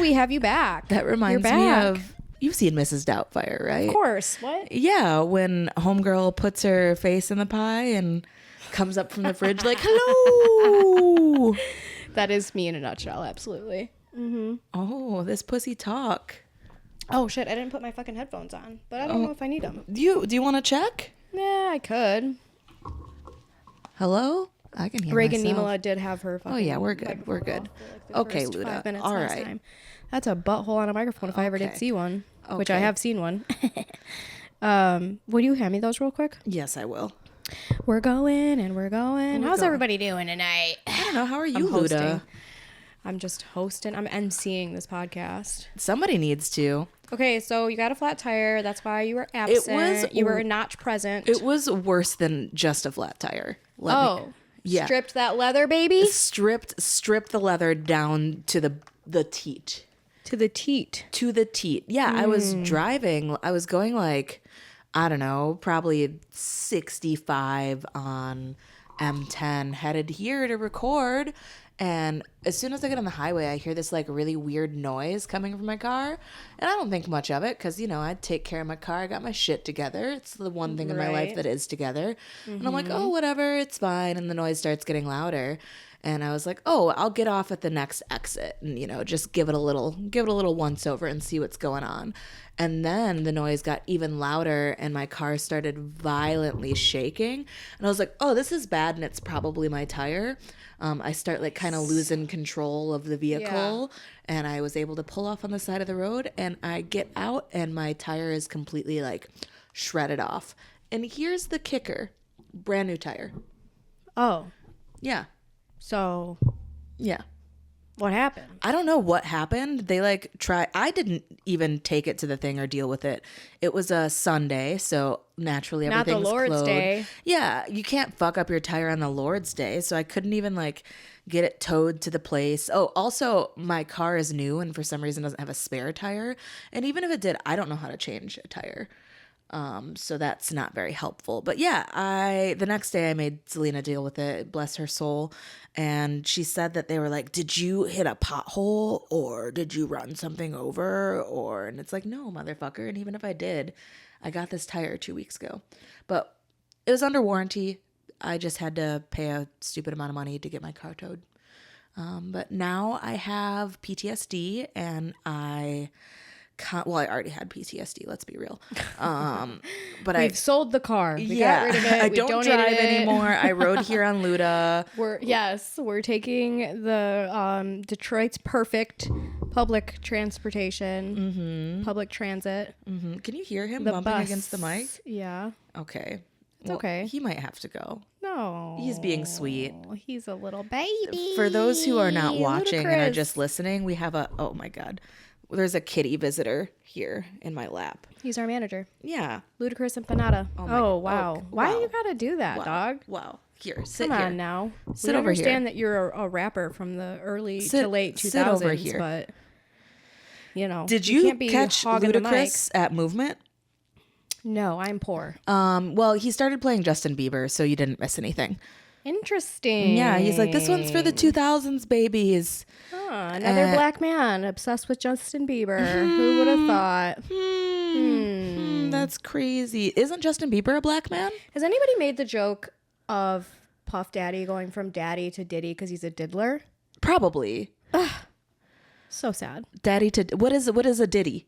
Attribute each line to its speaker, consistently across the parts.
Speaker 1: We have you back.
Speaker 2: That reminds me of, you've seen Mrs. Doubtfire, right?
Speaker 1: Of course. What?
Speaker 2: Yeah, when homegirl puts her face in the pie and comes up from the fridge like, hello.
Speaker 1: That is me in a nutshell. Absolutely. Mm-hmm.
Speaker 2: Oh, this pussy talk.
Speaker 1: Oh shit! I didn't put my fucking headphones on, but I don't know if I need them.
Speaker 2: Do you want to check?
Speaker 1: Yeah, I could.
Speaker 2: Hello? I can hear
Speaker 1: Reagan
Speaker 2: myself.
Speaker 1: Nimala did have her fucking.
Speaker 2: Oh yeah, we're good. We're good. Okay, Luda. All right.
Speaker 1: Time. That's a butthole on a microphone if I ever did see one, which I have seen one. Will you hand me those real quick?
Speaker 2: Yes, I will.
Speaker 1: We're going and we're going. How's everybody doing tonight?
Speaker 2: I don't know. How are you,
Speaker 1: I'm
Speaker 2: Luda?
Speaker 1: I'm just hosting. I'm emceeing this podcast.
Speaker 2: Somebody needs to.
Speaker 1: Okay, so you got a flat tire. That's why you were absent. You were not present.
Speaker 2: It was worse than just a flat tire.
Speaker 1: Yeah. Stripped that leather, baby?
Speaker 2: Stripped the leather down to the teat.
Speaker 1: To the teat.
Speaker 2: To the teat. Yeah, I was driving. I was going like, I don't know, probably 65 on M10, headed here to record. And as soon as I get on the highway, I hear this like really weird noise coming from my car. And I don't think much of it because, I take care of my car. I got my shit together. It's the one thing in my life that is together. Mm-hmm. And I'm like, oh, whatever, it's fine. And the noise starts getting louder. And I was like, oh, I'll get off at the next exit and, just give it a little once over and see what's going on. And then the noise got even louder and my car started violently shaking. And I was like, oh, this is bad. And it's probably my tire. I start like kind of losing control of the vehicle and I was able to pull off on the side of the road and I get out and my tire is completely like shredded off. And here's the kicker. Brand new tire.
Speaker 1: Oh.
Speaker 2: Yeah.
Speaker 1: So.
Speaker 2: Yeah.
Speaker 1: What happened?
Speaker 2: I don't know what happened. They I didn't even take it to the thing or deal with it. It was a Sunday, so naturally everything's
Speaker 1: not the Lord's
Speaker 2: closed.
Speaker 1: Day.
Speaker 2: Yeah, you can't fuck up your tire on the Lord's Day, so I couldn't even get it towed to the place. Oh, also my car is new and for some reason doesn't have a spare tire. And even if it did, I don't know how to change a tire. So that's not very helpful. But yeah, the next day I made Selena deal with it, bless her soul. And she said that they were like, did you hit a pothole or did you run something over? And it's like, no, motherfucker. And even if I did, I got this tire 2 weeks ago. But it was under warranty. I just had to pay a stupid amount of money to get my car towed. But now I have PTSD and I already had PTSD, let's be real. But
Speaker 1: We've sold the car. We got rid of it.
Speaker 2: I don't drive anymore. I rode here on Luda.
Speaker 1: We're taking the Detroit's perfect public transportation, public transit.
Speaker 2: Mm-hmm. Can you hear him
Speaker 1: the
Speaker 2: bumping
Speaker 1: bus.
Speaker 2: against the mic?
Speaker 1: Yeah.
Speaker 2: Okay.
Speaker 1: It's okay.
Speaker 2: He might have to go.
Speaker 1: No.
Speaker 2: He's being sweet.
Speaker 1: He's a little baby.
Speaker 2: For those who are not watching and are
Speaker 1: Ludicrous.
Speaker 2: just listening, we have oh my God. There's a kitty visitor here in my lap.
Speaker 1: He's our manager.
Speaker 2: Yeah.
Speaker 1: Ludicrous Empanada. Oh wow.
Speaker 2: Oh,
Speaker 1: Why
Speaker 2: wow.
Speaker 1: you gotta do that, dog?
Speaker 2: Wow. Here, sit
Speaker 1: Come
Speaker 2: here.
Speaker 1: on now.
Speaker 2: Sit
Speaker 1: we
Speaker 2: over
Speaker 1: understand
Speaker 2: here.
Speaker 1: that you're a rapper from the early to late 2000s,
Speaker 2: sit over here.
Speaker 1: but
Speaker 2: Did
Speaker 1: you
Speaker 2: you
Speaker 1: can't be
Speaker 2: catch
Speaker 1: hogging the mic.
Speaker 2: Ludacris at Movement?
Speaker 1: No, I'm poor.
Speaker 2: Well, he started playing Justin Bieber, so you didn't miss anything.
Speaker 1: Interesting.
Speaker 2: Yeah, he's like, this one's for the 2000s babies.
Speaker 1: Another black man obsessed with Justin Bieber. Who would have thought?
Speaker 2: That's crazy. Isn't Justin Bieber a black man?
Speaker 1: Has anybody made the joke of Puff Daddy going from daddy to Diddy because he's a diddler?
Speaker 2: Probably.
Speaker 1: So sad.
Speaker 2: Daddy to what is a Diddy?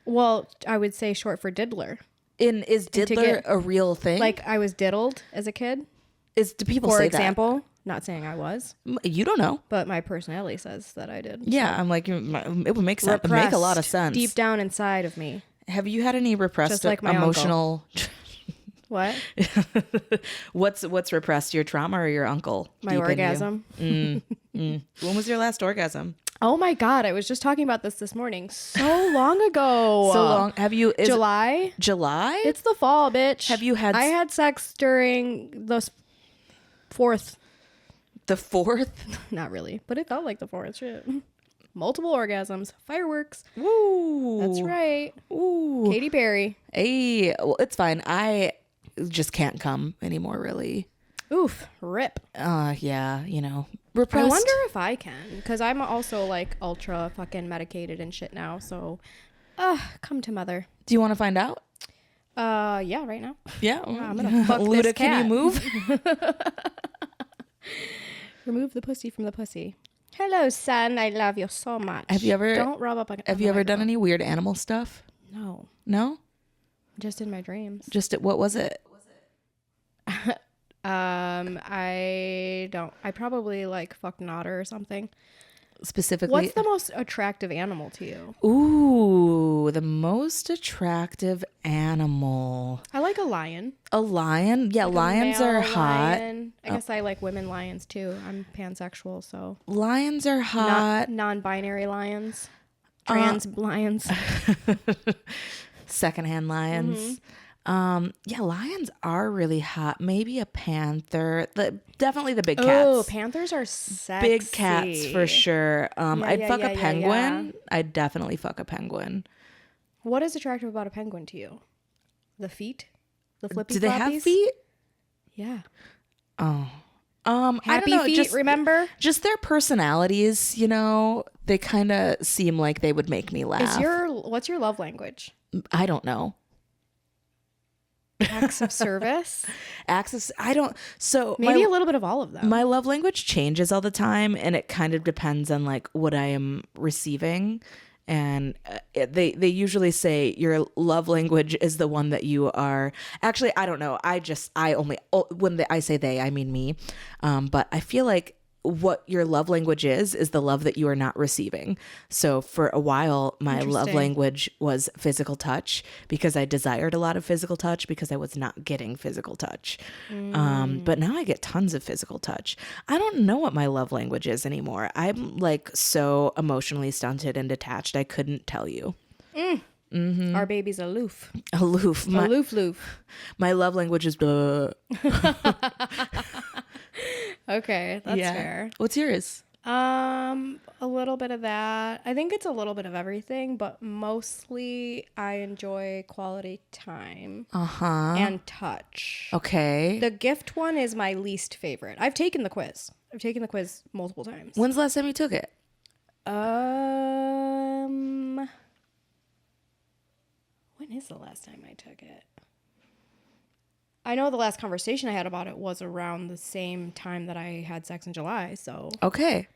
Speaker 1: Well, I would say short for diddler.
Speaker 2: Is diddler a real thing?
Speaker 1: Like I was diddled as a kid.
Speaker 2: Do people
Speaker 1: For
Speaker 2: say
Speaker 1: example, not saying I was.
Speaker 2: You don't know.
Speaker 1: But my personality says that I did.
Speaker 2: Yeah,
Speaker 1: so.
Speaker 2: I'm like, it would make sense. It make a lot of sense.
Speaker 1: Deep down inside of me.
Speaker 2: Have you had any repressed
Speaker 1: Just like my
Speaker 2: emotional...
Speaker 1: What?
Speaker 2: What's repressed? Your trauma or your uncle?
Speaker 1: My orgasm.
Speaker 2: When was your last orgasm?
Speaker 1: Oh my God. I was just talking about this morning. So long ago.
Speaker 2: So long. Have you...
Speaker 1: July?
Speaker 2: July?
Speaker 1: It's the fall, bitch.
Speaker 2: Have you had...
Speaker 1: I had sex during the 4th.
Speaker 2: The 4th?
Speaker 1: Not really, but it felt like the 4th. Shit. Multiple orgasms. Fireworks.
Speaker 2: Woo.
Speaker 1: That's right.
Speaker 2: Ooh.
Speaker 1: Katy Perry.
Speaker 2: Hey, well, it's fine. I just can't come anymore, really.
Speaker 1: Oof, rip.
Speaker 2: Yeah, you know, repressed.
Speaker 1: I wonder if I can, because I'm also like ultra fucking medicated and shit now. So, come to mother.
Speaker 2: Do you want to find out?
Speaker 1: Yeah, right now.
Speaker 2: Yeah,
Speaker 1: I'm gonna fuck
Speaker 2: Luda,
Speaker 1: this cat.
Speaker 2: can you move?
Speaker 1: Remove the pussy from the pussy. Hello, son. I love you so much.
Speaker 2: Have you ever?
Speaker 1: Don't rub up.
Speaker 2: Have you ever done any weird animal stuff?
Speaker 1: No.
Speaker 2: No.
Speaker 1: Just in my dreams.
Speaker 2: What was it?
Speaker 1: I don't. I probably like fucked an otter or something.
Speaker 2: Specifically,
Speaker 1: what's the most attractive animal to you?
Speaker 2: Ooh, the most attractive animal.
Speaker 1: I like a lion.
Speaker 2: A lion? Yeah,
Speaker 1: like
Speaker 2: lions are hot.
Speaker 1: Lion. I guess I like women lions too. I'm pansexual, so.
Speaker 2: Lions are hot.
Speaker 1: Non-binary lions. Trans lions.
Speaker 2: Secondhand lions. Yeah, lions are really hot. Maybe a panther. Definitely the big cats.
Speaker 1: Oh, panthers are sexy.
Speaker 2: Big cats for sure. I'd fuck a penguin. Yeah. I'd definitely fuck a penguin.
Speaker 1: What is attractive about a penguin to you? The feet? The flippy
Speaker 2: Do they have feet?
Speaker 1: Yeah.
Speaker 2: Oh.
Speaker 1: Happy
Speaker 2: I don't know,
Speaker 1: feet, remember?
Speaker 2: Just their personalities, you know, they kind of seem like they would make me laugh.
Speaker 1: What's your love language?
Speaker 2: I don't know.
Speaker 1: Acts of service?
Speaker 2: Maybe
Speaker 1: a little bit of all of them.
Speaker 2: My love language changes all the time, and it kind of depends on like what I am receiving. And they usually say your love language is the one that you are. Actually, I don't know. When I say they, I mean me. But I feel like what your love language is the love that you are not receiving. So for a while, my love language was physical touch because I desired a lot of physical touch because I was not getting physical touch. But now I get tons of physical touch. I don't know what my love language is anymore. I'm like so emotionally stunted and detached. I couldn't tell you.
Speaker 1: Mm-hmm. Our baby's aloof.
Speaker 2: Aloof.
Speaker 1: Aloof.
Speaker 2: My love language is
Speaker 1: Okay, that's fair.
Speaker 2: What's yours?
Speaker 1: A little bit of that. I think it's a little bit of everything, but mostly I enjoy quality time. And touch.
Speaker 2: Okay.
Speaker 1: The gift one is my least favorite. I've taken the quiz. Multiple times.
Speaker 2: When's the last time you took it?
Speaker 1: When is the last time I took it? I know the last conversation I had about it was around the same time that I had sex in July, so.
Speaker 2: Okay.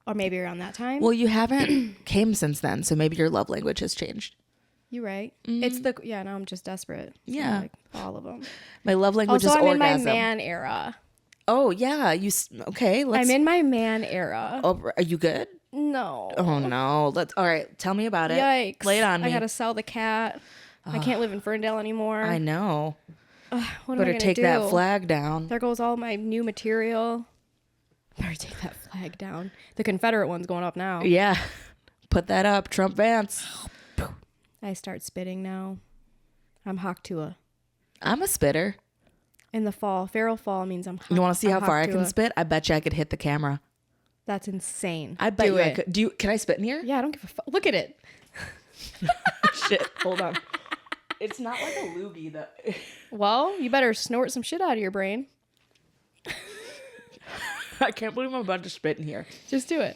Speaker 1: Or maybe around that time.
Speaker 2: Well, you haven't came since then, so maybe your love language has changed.
Speaker 1: You're right.
Speaker 2: Mm-hmm.
Speaker 1: Now I'm just desperate.
Speaker 2: Yeah.
Speaker 1: Like all of them.
Speaker 2: My love language is
Speaker 1: I'm
Speaker 2: orgasm.
Speaker 1: in my man era.
Speaker 2: Oh, yeah. Okay.
Speaker 1: I'm in my man era.
Speaker 2: Oh, are you good?
Speaker 1: No.
Speaker 2: Oh, no. All right. Tell me about it.
Speaker 1: Yikes.
Speaker 2: Lay it on me.
Speaker 1: I got to sell the cat. I can't live in Ferndale anymore.
Speaker 2: I know.
Speaker 1: What
Speaker 2: Better
Speaker 1: am I
Speaker 2: take
Speaker 1: do?
Speaker 2: that flag down.
Speaker 1: There goes all my new material. Better take that flag down. The Confederate one's going up now.
Speaker 2: Yeah. Put that up. Trump Vance.
Speaker 1: I start spitting now. I'm Haktua.
Speaker 2: I'm a spitter.
Speaker 1: In the fall. Feral fall means I'm
Speaker 2: You want to see how far I can
Speaker 1: Haktua.
Speaker 2: spit? I bet you I could hit the camera.
Speaker 1: That's insane.
Speaker 2: I bet
Speaker 1: do
Speaker 2: you
Speaker 1: it.
Speaker 2: I could. Can I spit in here?
Speaker 1: Yeah, I don't give a fuck. Look at it.
Speaker 2: Shit. Hold on. It's not like a loogie though.
Speaker 1: Well, you better snort some shit out of your brain.
Speaker 2: I can't believe I'm about to spit in here.
Speaker 1: Just do it.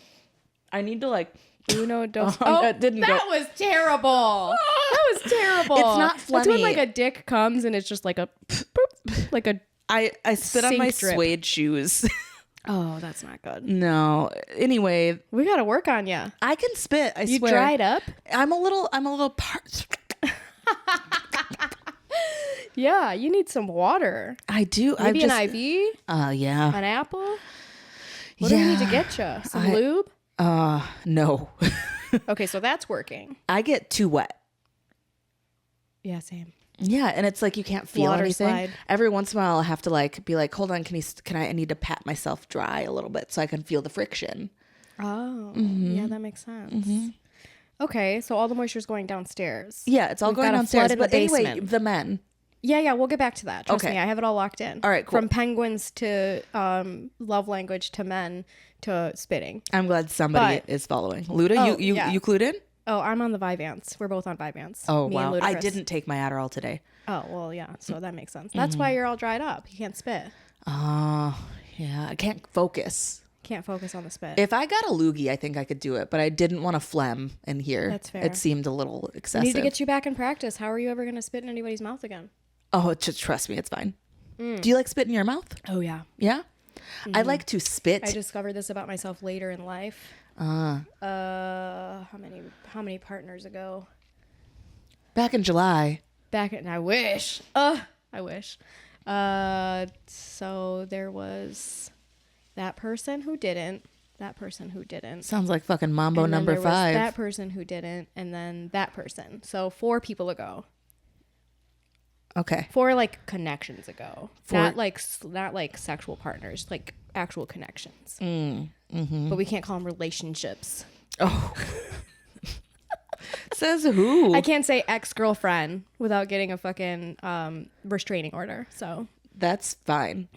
Speaker 2: I need to like.
Speaker 1: Uno, dos.
Speaker 2: That didn't go.
Speaker 1: That was terrible. That was terrible.
Speaker 2: It's not phlegmy.
Speaker 1: That's when like a dick comes and it's just like a boop, like a.
Speaker 2: I spit on my
Speaker 1: drip.
Speaker 2: suede shoes.
Speaker 1: Oh, that's not good.
Speaker 2: No. Anyway,
Speaker 1: we gotta work on you.
Speaker 2: I can spit. I
Speaker 1: you
Speaker 2: swear.
Speaker 1: You dried up.
Speaker 2: I'm a little parched.
Speaker 1: Yeah, you need some water.
Speaker 2: I do.
Speaker 1: Maybe an IV.
Speaker 2: Yeah.
Speaker 1: An apple. What do we need to get you? Some lube.
Speaker 2: No.
Speaker 1: Okay, so that's working.
Speaker 2: I get too wet.
Speaker 1: Yeah, same.
Speaker 2: Yeah, and it's like you can't feel
Speaker 1: Water
Speaker 2: anything.
Speaker 1: slide.
Speaker 2: Every once in a while, I have to like be like, hold on, I need to pat myself dry a little bit so I can feel the friction.
Speaker 1: Oh, yeah, that makes sense. Mm-hmm. Okay, so all the moisture is going downstairs.
Speaker 2: Yeah, it's all going downstairs. But anyway,
Speaker 1: basement.
Speaker 2: the men.
Speaker 1: Yeah, we'll get back to that. Trust me, I have it all locked in.
Speaker 2: All right, cool.
Speaker 1: From penguins to love language to men to spitting.
Speaker 2: I'm glad somebody is following. Luda, you clued in?
Speaker 1: Oh, I'm on the Vyvanse. We're both on Vyvanse.
Speaker 2: Oh, wow. I didn't take my Adderall today.
Speaker 1: Oh, well, yeah. So that makes sense. That's why you're all dried up. You can't spit.
Speaker 2: Yeah, I can't focus.
Speaker 1: Can't focus on the spit.
Speaker 2: If I got a loogie, I think I could do it, but I didn't want to phlegm in here.
Speaker 1: That's fair.
Speaker 2: It seemed a little
Speaker 1: I
Speaker 2: excessive.
Speaker 1: need to get you back in practice. How are you ever going to spit in anybody's mouth again?
Speaker 2: Oh, just trust me, it's fine. Do you like spit in your mouth?
Speaker 1: Oh, yeah.
Speaker 2: Yeah? I like to spit.
Speaker 1: I discovered this about myself later in life. How many partners ago?
Speaker 2: Back in July.
Speaker 1: I wish. I wish. So there was that person who didn't.
Speaker 2: Sounds like fucking Mambo
Speaker 1: and then
Speaker 2: number
Speaker 1: there
Speaker 2: 5.
Speaker 1: was that person who didn't, and then that person. So 4 people ago.
Speaker 2: Okay.
Speaker 1: 4 like connections ago. Not like sexual partners, like actual connections. But we can't call them relationships.
Speaker 2: Oh. Says who?
Speaker 1: I can't say ex-girlfriend without getting a fucking restraining order. So
Speaker 2: that's fine.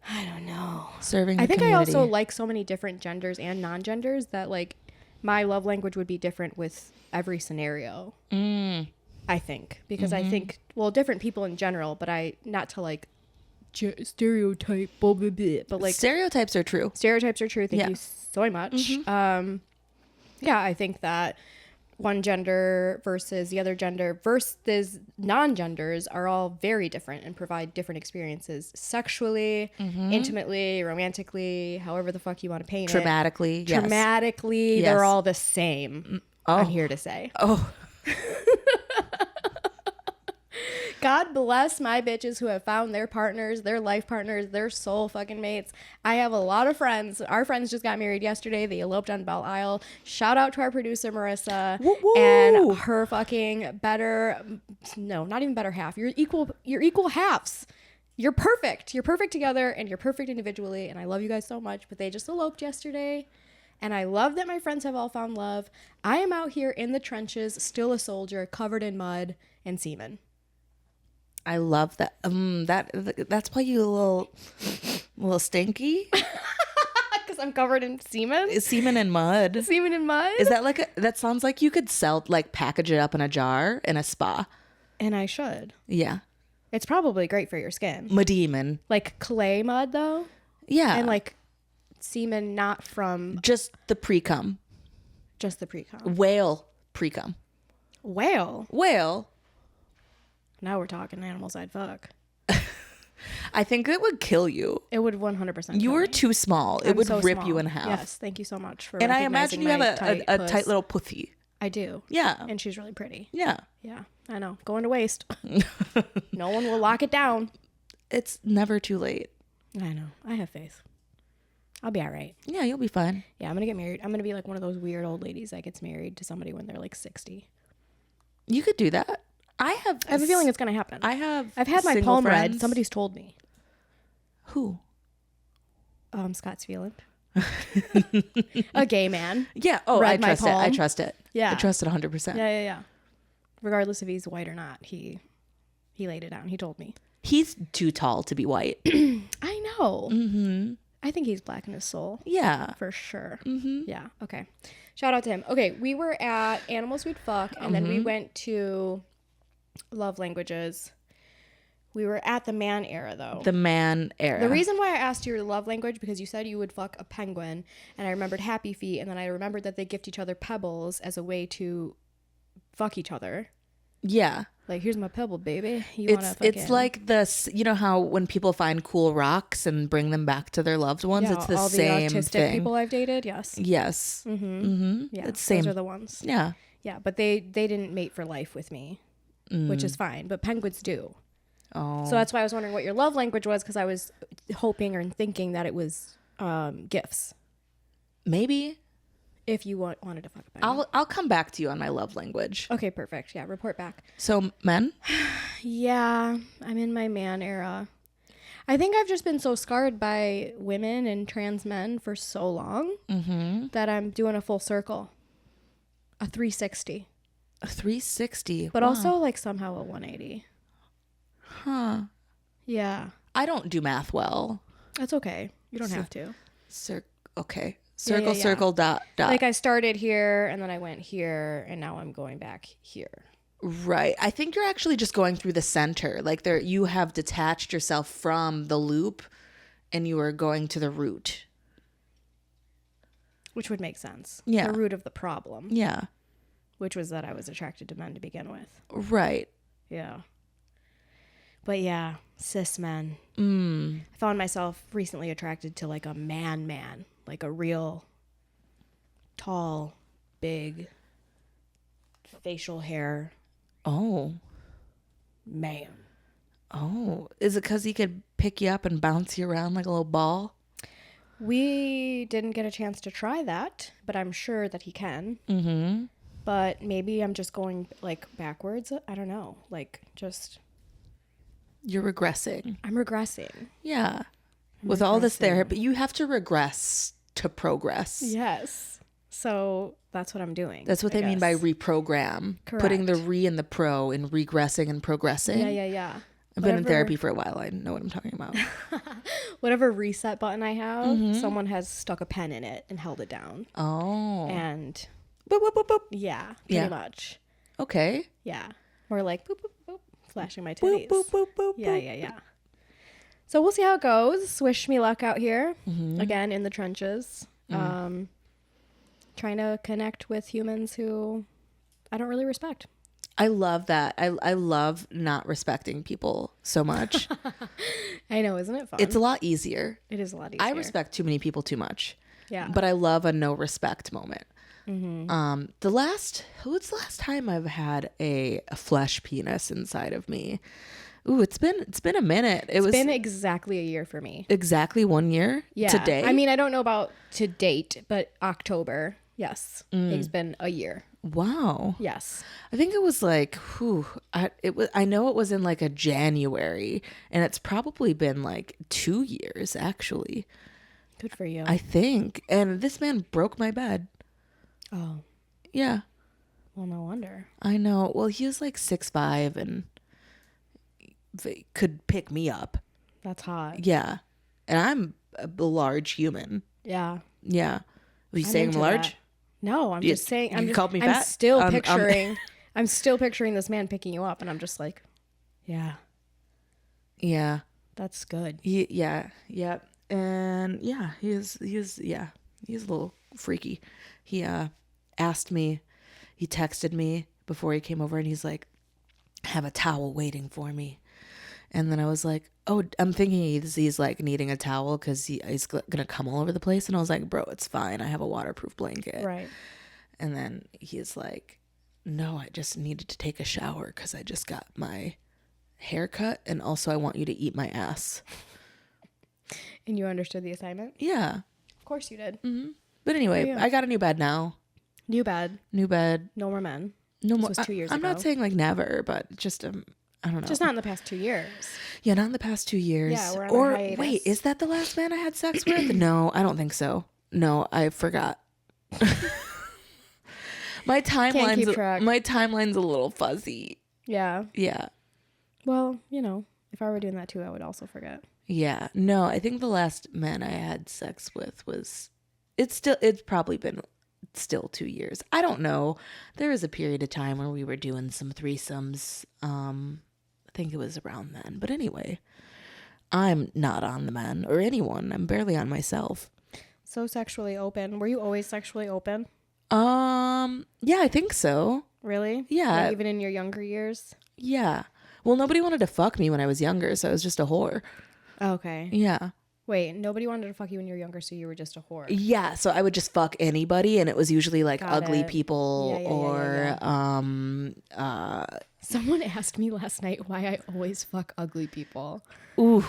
Speaker 1: I don't know.
Speaker 2: Serving.
Speaker 1: I think community. I also like so many different genders and non-genders that like my love language would be different with every scenario. I think because I think different people in general, but not to like stereotype, blah, blah, blah, but like
Speaker 2: stereotypes are true.
Speaker 1: Stereotypes are true. Thank you so much. Yeah, I think that one gender versus the other gender versus non-genders are all very different and provide different experiences sexually, intimately, romantically, however the fuck you want to paint it.
Speaker 2: Traumatically,
Speaker 1: yes. They're all the same. I'm here to say.
Speaker 2: Oh.
Speaker 1: God bless my bitches who have found their partners, their life partners, their soul fucking mates. I have a lot of friends. Our friends just got married yesterday. They eloped on Belle Isle. Shout out to our producer, Marissa, and her fucking not even better half. You're equal halves. You're perfect. You're perfect together and you're perfect individually. And I love you guys so much, but they just eloped yesterday. And I love that my friends have all found love. I am out here in the trenches, still a soldier, covered in mud and semen.
Speaker 2: I love that. That's why you a little stinky.
Speaker 1: Because I'm covered in semen.
Speaker 2: Semen and mud.
Speaker 1: Semen and mud.
Speaker 2: Is that that sounds like you could package it up in a jar in a spa.
Speaker 1: And I should.
Speaker 2: Yeah.
Speaker 1: It's probably great for your skin.
Speaker 2: Medemon.
Speaker 1: Like clay mud though.
Speaker 2: Yeah.
Speaker 1: And like semen not from.
Speaker 2: Just the pre-cum.
Speaker 1: Just the pre-cum.
Speaker 2: Whale pre-cum.
Speaker 1: Whale. Now we're talking animals I'd fuck.
Speaker 2: I think it would kill you.
Speaker 1: It would 100%
Speaker 2: You were too small. It would rip you in half.
Speaker 1: Yes, thank you so much for
Speaker 2: And I imagine you have a tight little pussy.
Speaker 1: I do.
Speaker 2: Yeah.
Speaker 1: And she's really pretty.
Speaker 2: Yeah.
Speaker 1: Yeah, I know. Going to waste. No one will lock it down.
Speaker 2: It's never too late.
Speaker 1: I know. I have faith. I'll be all right.
Speaker 2: Yeah, you'll be fine.
Speaker 1: Yeah, I'm going to get married. I'm going to be like one of those weird old ladies that gets married to somebody when they're like 60.
Speaker 2: You could do that. I have
Speaker 1: a feeling it's going to happen.
Speaker 2: I've
Speaker 1: had my palm read. Somebody's told me.
Speaker 2: Who?
Speaker 1: Scott Sveland. A gay man.
Speaker 2: Yeah. Oh, I trust it.
Speaker 1: Yeah.
Speaker 2: I trust it 100%.
Speaker 1: Yeah. Regardless if he's white or not, he laid it down. He told me.
Speaker 2: He's too tall to be white.
Speaker 1: I know.
Speaker 2: Mm-hmm.
Speaker 1: I think he's black in his soul.
Speaker 2: Yeah.
Speaker 1: For sure.
Speaker 2: Mm-hmm.
Speaker 1: Yeah. Okay. Shout out to him. Okay. We were at Animals We'd Fuck, and then we went to love languages. We were at the man era, though.
Speaker 2: The man era.
Speaker 1: The reason why I asked your love language, because you said you would fuck a penguin, and I remembered Happy Feet, and then I remembered that they gift each other pebbles as a way to fuck each other.
Speaker 2: Yeah.
Speaker 1: Like, here's my pebble, baby.
Speaker 2: It's like this, you know how when people find cool rocks and bring them back to their loved ones, it's the same
Speaker 1: autistic
Speaker 2: thing.
Speaker 1: People I've dated, yes.
Speaker 2: Yes.
Speaker 1: Mm-hmm.
Speaker 2: Mm-hmm.
Speaker 1: Yeah,
Speaker 2: it's same.
Speaker 1: those are the ones.
Speaker 2: Yeah.
Speaker 1: Yeah, but they didn't mate for life with me, which is fine. But penguins do.
Speaker 2: Oh.
Speaker 1: So that's why I was wondering what your love language was, because I was hoping or thinking that it was gifts.
Speaker 2: Maybe.
Speaker 1: If you wanted to fuck a penguin.
Speaker 2: I'll come back to you on my love language.
Speaker 1: Okay, perfect. Yeah, report back.
Speaker 2: So, men?
Speaker 1: Yeah, I'm in my man era. I think I've just been so scarred by women and trans men for so long that I'm doing a full circle. A 360.
Speaker 2: A 360?
Speaker 1: But also, like, somehow a 180.
Speaker 2: Huh.
Speaker 1: Yeah.
Speaker 2: I don't do math well.
Speaker 1: That's okay. You don't have to.
Speaker 2: Okay.
Speaker 1: Yeah.
Speaker 2: Circle, dot.
Speaker 1: Like, I started here, and then I went here, and now I'm going back here.
Speaker 2: Right. I think you're actually just going through the center. Like there, you have detached yourself from the loop and you are going to the root.
Speaker 1: Which would make sense.
Speaker 2: Yeah.
Speaker 1: The root of the problem.
Speaker 2: Yeah.
Speaker 1: Which was that I was attracted to men to begin with.
Speaker 2: Right.
Speaker 1: Yeah. But yeah, cis men. I found myself recently attracted to like a man, like a real tall, big, facial hair.
Speaker 2: Oh.
Speaker 1: Man.
Speaker 2: Oh. Is it because he could pick you up and bounce you around like a little ball?
Speaker 1: We didn't get a chance to try that, but I'm sure that he can.
Speaker 2: Mm-hmm.
Speaker 1: But maybe I'm just going like backwards. I don't know. Like just.
Speaker 2: You're regressing.
Speaker 1: I'm regressing.
Speaker 2: Yeah. With all this therapy, you have to regress to progress.
Speaker 1: Yes. So that's what I'm doing.
Speaker 2: That's what they mean by reprogram.
Speaker 1: Correct.
Speaker 2: Putting the re in the pro in regressing and progressing.
Speaker 1: Yeah.
Speaker 2: I've been in therapy for a while. I know what I'm talking about.
Speaker 1: Whatever reset button I have, someone has stuck a pen in it and held it down.
Speaker 2: Oh.
Speaker 1: And
Speaker 2: boop, boop, boop, boop.
Speaker 1: yeah, pretty much.
Speaker 2: Okay.
Speaker 1: Yeah. Or like boop, boop, boop, flashing my titties.
Speaker 2: Boop, boop, boop, boop,
Speaker 1: Yeah. So we'll see how it goes. Wish me luck out here. Again, in the trenches. Trying to connect with humans who I don't really respect.
Speaker 2: I love that. I love not respecting people so much.
Speaker 1: I know, isn't it fun?
Speaker 2: It's a lot easier.
Speaker 1: It is a lot easier.
Speaker 2: I respect too many people too much.
Speaker 1: Yeah.
Speaker 2: But I love a no respect moment. What's the last time I've had a flesh penis inside of me? Ooh, it's been a minute. It's
Speaker 1: been exactly a year for me.
Speaker 2: Exactly 1 year.
Speaker 1: Yeah.
Speaker 2: Today.
Speaker 1: I mean, I don't know about to date, but October. Yes. It's been a year.
Speaker 2: Wow.
Speaker 1: Yes.
Speaker 2: I think it was like, I know it was in like a January, and it's probably been like 2 years actually.
Speaker 1: Good for you.
Speaker 2: I think. And this man broke my bed.
Speaker 1: Oh.
Speaker 2: Yeah.
Speaker 1: Well, no wonder.
Speaker 2: I know. Well, he was like 6'5" and could pick me up.
Speaker 1: That's hot.
Speaker 2: Yeah. And I'm a large human.
Speaker 1: Yeah.
Speaker 2: Yeah. Were you saying I'm
Speaker 1: into
Speaker 2: large?
Speaker 1: that. No, I'm just saying.
Speaker 2: You called me fat?
Speaker 1: I'm still picturing. I'm still picturing this man picking you up, and I'm just like, yeah.
Speaker 2: Yeah.
Speaker 1: That's good.
Speaker 2: Yeah. And yeah, he was a little freaky. He asked me, he texted me before he came over, and he's like, I have a towel waiting for me. And then I was like, oh, I'm thinking he's like needing a towel because he's gonna come all over the place. And I was like, bro, it's fine, I have a waterproof blanket.
Speaker 1: Right.
Speaker 2: And then he's like, no, I just needed to take a shower because I just got my hair cut, and also I want you to eat my ass.
Speaker 1: And you understood the assignment?
Speaker 2: Yeah.
Speaker 1: Of course you did.
Speaker 2: Mm-hmm. But anyway, I got a new bed now.
Speaker 1: New bed.
Speaker 2: No
Speaker 1: more men.
Speaker 2: No more.
Speaker 1: This was 2 years ago.
Speaker 2: I'm not saying like never, but just I don't know.
Speaker 1: Just not in the past 2 years.
Speaker 2: Yeah, not in the past 2 years.
Speaker 1: Yeah, we're on
Speaker 2: or
Speaker 1: a hiatus.
Speaker 2: wait, is that the last man I had sex with? No, I don't think so. No, I forgot. My timeline's a little fuzzy.
Speaker 1: Yeah.
Speaker 2: Yeah.
Speaker 1: Well, if I were doing that too, I would also forget.
Speaker 2: Yeah. No, I think the last man I had sex with was it's probably been still 2 years. I don't know. There was a period of time where we were doing some threesomes. I think it was around then. But anyway, I'm not on the men or anyone. I'm barely on myself.
Speaker 1: So sexually open. Were you always sexually open?
Speaker 2: Yeah, I think so.
Speaker 1: Really?
Speaker 2: Yeah.
Speaker 1: Like even in your younger years?
Speaker 2: Yeah. Well, nobody wanted to fuck me when I was younger, so I was just a whore.
Speaker 1: Okay.
Speaker 2: Yeah.
Speaker 1: Wait, nobody wanted to fuck you when you were younger, so you were just a whore.
Speaker 2: Yeah, so I would just fuck anybody, and it was usually like
Speaker 1: Got
Speaker 2: ugly
Speaker 1: it.
Speaker 2: people
Speaker 1: Someone asked me last night why I always fuck ugly people.
Speaker 2: Ooh.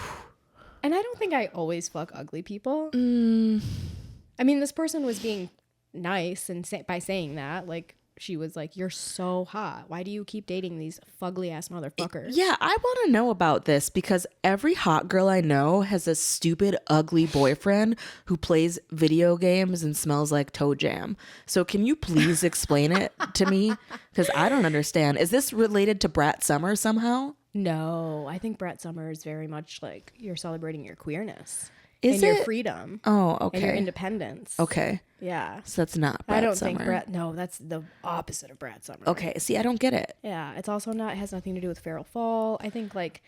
Speaker 1: And I don't think I always fuck ugly people. I mean, this person was being nice and by saying that, like, she was like, you're so hot. Why do you keep dating these fugly ass motherfuckers?
Speaker 2: Yeah, I want to know about this because every hot girl I know has a stupid, ugly boyfriend who plays video games and smells like toe jam. So can you please explain it to me? Because I don't understand. Is this related to Brat Summer somehow?
Speaker 1: No, I think Brett Summer is very much like you're celebrating your queerness.
Speaker 2: Is
Speaker 1: and your
Speaker 2: it?
Speaker 1: freedom.
Speaker 2: Oh, okay.
Speaker 1: And your independence.
Speaker 2: Okay.
Speaker 1: Yeah.
Speaker 2: So that's not Brat
Speaker 1: I don't
Speaker 2: Summer.
Speaker 1: think Brat. No, that's the opposite of Brat Summer.
Speaker 2: Okay. See, I don't get it.
Speaker 1: Yeah, it's also not. It has nothing to do with Feral Fall. I think like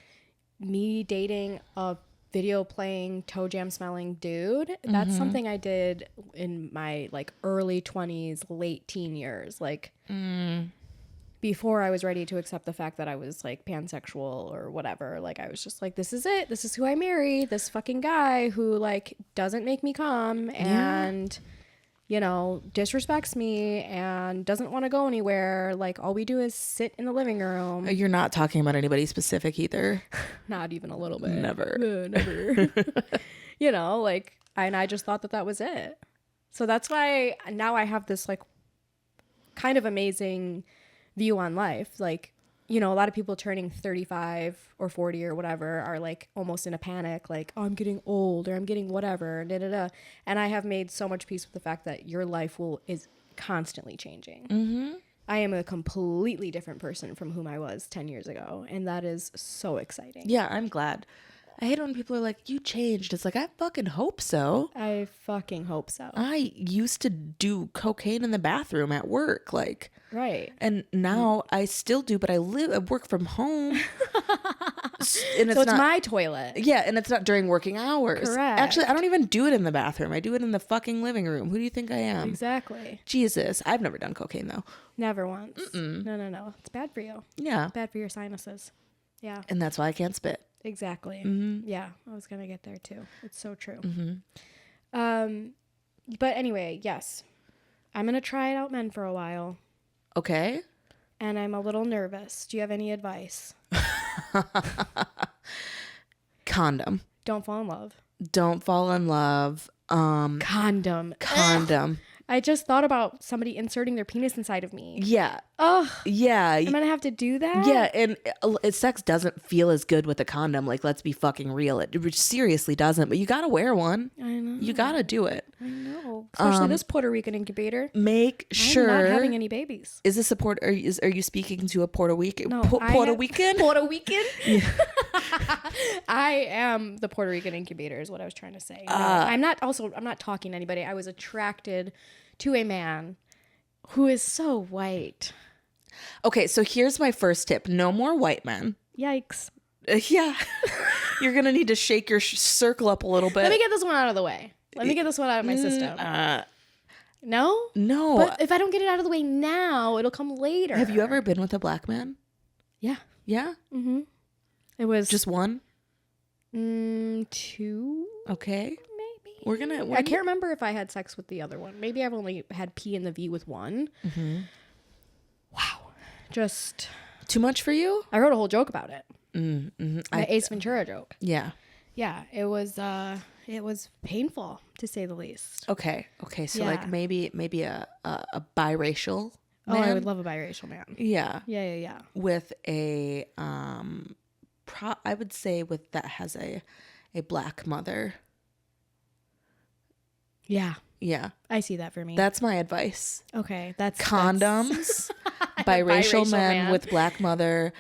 Speaker 1: me dating a video playing toe jam smelling dude. That's something I did in my like early 20s, late teen years. Like before I was ready to accept the fact that I was like pansexual or whatever. Like I was just like, this is it. This is who I marry. This fucking guy who like doesn't make me come and you know, disrespects me and doesn't want to go anywhere. Like all we do is sit in the living room.
Speaker 2: You're not talking about anybody specific either.
Speaker 1: Not even a little bit.
Speaker 2: Never.
Speaker 1: Never. You know, like, and I just thought that that was it. So that's why now I have this like kind of amazing view on life. Like, you know, a lot of people turning 35 or 40 or whatever are like almost in a panic, like, oh, I'm getting old or I'm getting whatever, da da da. And I have made so much peace with the fact that your life is constantly changing. I am a completely different person from whom I was 10 years ago. And that is so exciting.
Speaker 2: Yeah, I'm glad. I hate when people are like, you changed. It's like, I fucking hope so.
Speaker 1: I fucking hope so.
Speaker 2: I used to do cocaine in the bathroom at work. Like,
Speaker 1: Right.
Speaker 2: and now I still do, but I work from home. And
Speaker 1: So it's my toilet.
Speaker 2: Yeah, and it's not during working hours.
Speaker 1: Correct.
Speaker 2: Actually, I don't even do it in the bathroom. I do it in the fucking living room. Who do you think I am?
Speaker 1: Exactly.
Speaker 2: Jesus. I've never done cocaine, though.
Speaker 1: Never once. No. It's bad for you.
Speaker 2: Yeah.
Speaker 1: Bad for your sinuses. Yeah.
Speaker 2: And that's why I can't spit.
Speaker 1: Exactly. Yeah. I was going to get there too. It's so true. But anyway, yes. I'm going to try it out men for a while.
Speaker 2: Okay.
Speaker 1: And I'm a little nervous. Do you have any advice?
Speaker 2: Condom.
Speaker 1: Don't fall in love.
Speaker 2: Don't fall in love.
Speaker 1: Condom.
Speaker 2: Condom.
Speaker 1: I just thought about somebody inserting their penis inside of me.
Speaker 2: Yeah.
Speaker 1: Oh,
Speaker 2: Yeah.
Speaker 1: I'm going to have to do that?
Speaker 2: Yeah, and sex doesn't feel as good with a condom. Like, let's be fucking real. It seriously doesn't. But you gotta wear one.
Speaker 1: I know.
Speaker 2: You gotta do it.
Speaker 1: I know. Especially this Puerto Rican incubator.
Speaker 2: Make sure.
Speaker 1: I'm not having any babies.
Speaker 2: Is this a are you speaking to a Puerto Rican?
Speaker 1: No,
Speaker 2: Puerto Rican?
Speaker 1: Puerto Rican? I am the Puerto Rican incubator is what I was trying to say. No, I'm not talking to anybody. I was attracted to a man who is so white.
Speaker 2: Okay, so here's my first tip. No more white men.
Speaker 1: Yikes.
Speaker 2: Yeah. You're going to need to shake your circle up a little bit.
Speaker 1: Let me get this one out of the way. Let me get this one out of my system. No?
Speaker 2: No.
Speaker 1: But if I don't get it out of the way now, it'll come later.
Speaker 2: Have you ever been with a black man?
Speaker 1: Yeah.
Speaker 2: Yeah?
Speaker 1: Mm-hmm. It was
Speaker 2: Just one?
Speaker 1: 2.
Speaker 2: Okay.
Speaker 1: Maybe.
Speaker 2: I
Speaker 1: I can't remember if I had sex with the other one. Maybe I've only had P in the V with one.
Speaker 2: Mm-hmm.
Speaker 1: Wow. Just
Speaker 2: too much for you?
Speaker 1: I wrote a whole joke about it.
Speaker 2: Mm-hmm.
Speaker 1: An Ace Ventura joke.
Speaker 2: Yeah.
Speaker 1: Yeah. It was painful to say the least.
Speaker 2: Okay. So
Speaker 1: Yeah.
Speaker 2: like maybe a biracial man?
Speaker 1: Oh, I would love a biracial man.
Speaker 2: Yeah.
Speaker 1: Yeah.
Speaker 2: With a I would say with that has a black mother.
Speaker 1: Yeah.
Speaker 2: Yeah.
Speaker 1: I see that for me.
Speaker 2: That's my advice.
Speaker 1: Okay. That's
Speaker 2: Condoms, biracial men
Speaker 1: man.
Speaker 2: with black mother.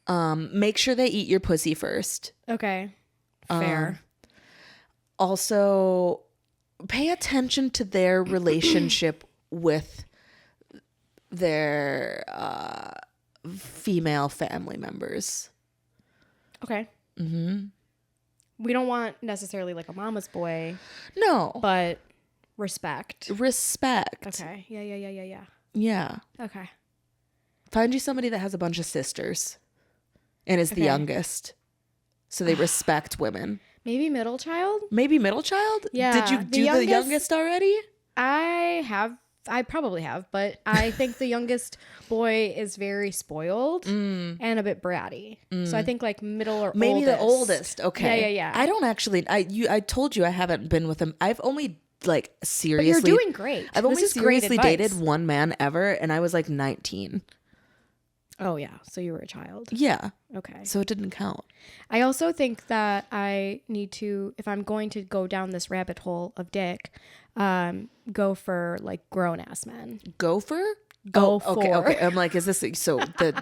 Speaker 2: Make sure they eat your pussy first.
Speaker 1: Okay. Fair.
Speaker 2: Also, pay attention to their relationship with their female family members.
Speaker 1: Okay. Mm-hmm. We don't want necessarily like a mama's boy.
Speaker 2: No.
Speaker 1: But respect.
Speaker 2: Okay.
Speaker 1: Yeah.
Speaker 2: Yeah.
Speaker 1: Okay.
Speaker 2: Find you somebody that has a bunch of sisters and is the
Speaker 1: Okay.
Speaker 2: youngest. So they respect women.
Speaker 1: Maybe middle child?
Speaker 2: Maybe middle child?
Speaker 1: Yeah.
Speaker 2: Did you do the youngest already?
Speaker 1: I probably have, but I think the youngest boy is very spoiled and a bit bratty. So I think like middle or
Speaker 2: maybe
Speaker 1: oldest.
Speaker 2: the oldest. Okay.
Speaker 1: Yeah.
Speaker 2: I don't actually. I told you I haven't been with him. I've only like seriously.
Speaker 1: But you're doing great.
Speaker 2: I've
Speaker 1: This
Speaker 2: only
Speaker 1: is great
Speaker 2: seriously
Speaker 1: advice.
Speaker 2: dated one man ever, and I was like 19.
Speaker 1: Oh yeah, so you were a child.
Speaker 2: Yeah.
Speaker 1: Okay.
Speaker 2: So it didn't count.
Speaker 1: I also think that I need to, if I'm going to go down this rabbit hole of dick, go for like grown ass men.
Speaker 2: Gopher?
Speaker 1: Go
Speaker 2: Okay.
Speaker 1: for.
Speaker 2: I'm like, is this so the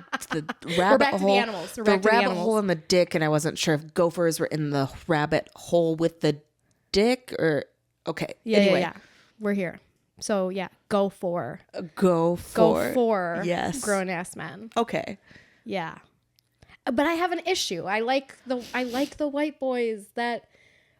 Speaker 2: rabbit
Speaker 1: We're back to
Speaker 2: hole?
Speaker 1: the animals. We're
Speaker 2: the
Speaker 1: back to the
Speaker 2: rabbit
Speaker 1: animals.
Speaker 2: hole and the dick, and I wasn't sure if gophers were in the rabbit hole with the dick or okay.
Speaker 1: Yeah,
Speaker 2: anyway.
Speaker 1: yeah. We're here. So yeah, go for
Speaker 2: Yes.
Speaker 1: grown ass men.
Speaker 2: Okay.
Speaker 1: Yeah. But I have an issue. I like the white boys that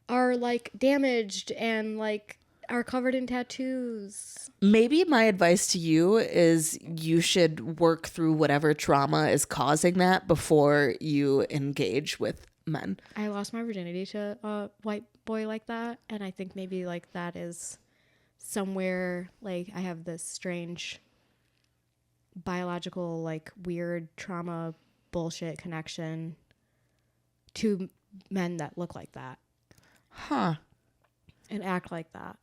Speaker 1: are like damaged and like are covered in tattoos.
Speaker 2: Maybe my advice to you is you should work through whatever trauma is causing that before you engage with men.
Speaker 1: I lost my virginity to a white boy like that, and I think maybe like that is somewhere like I have this strange biological like weird trauma bullshit connection to men that look like that.
Speaker 2: Huh.
Speaker 1: And act like that.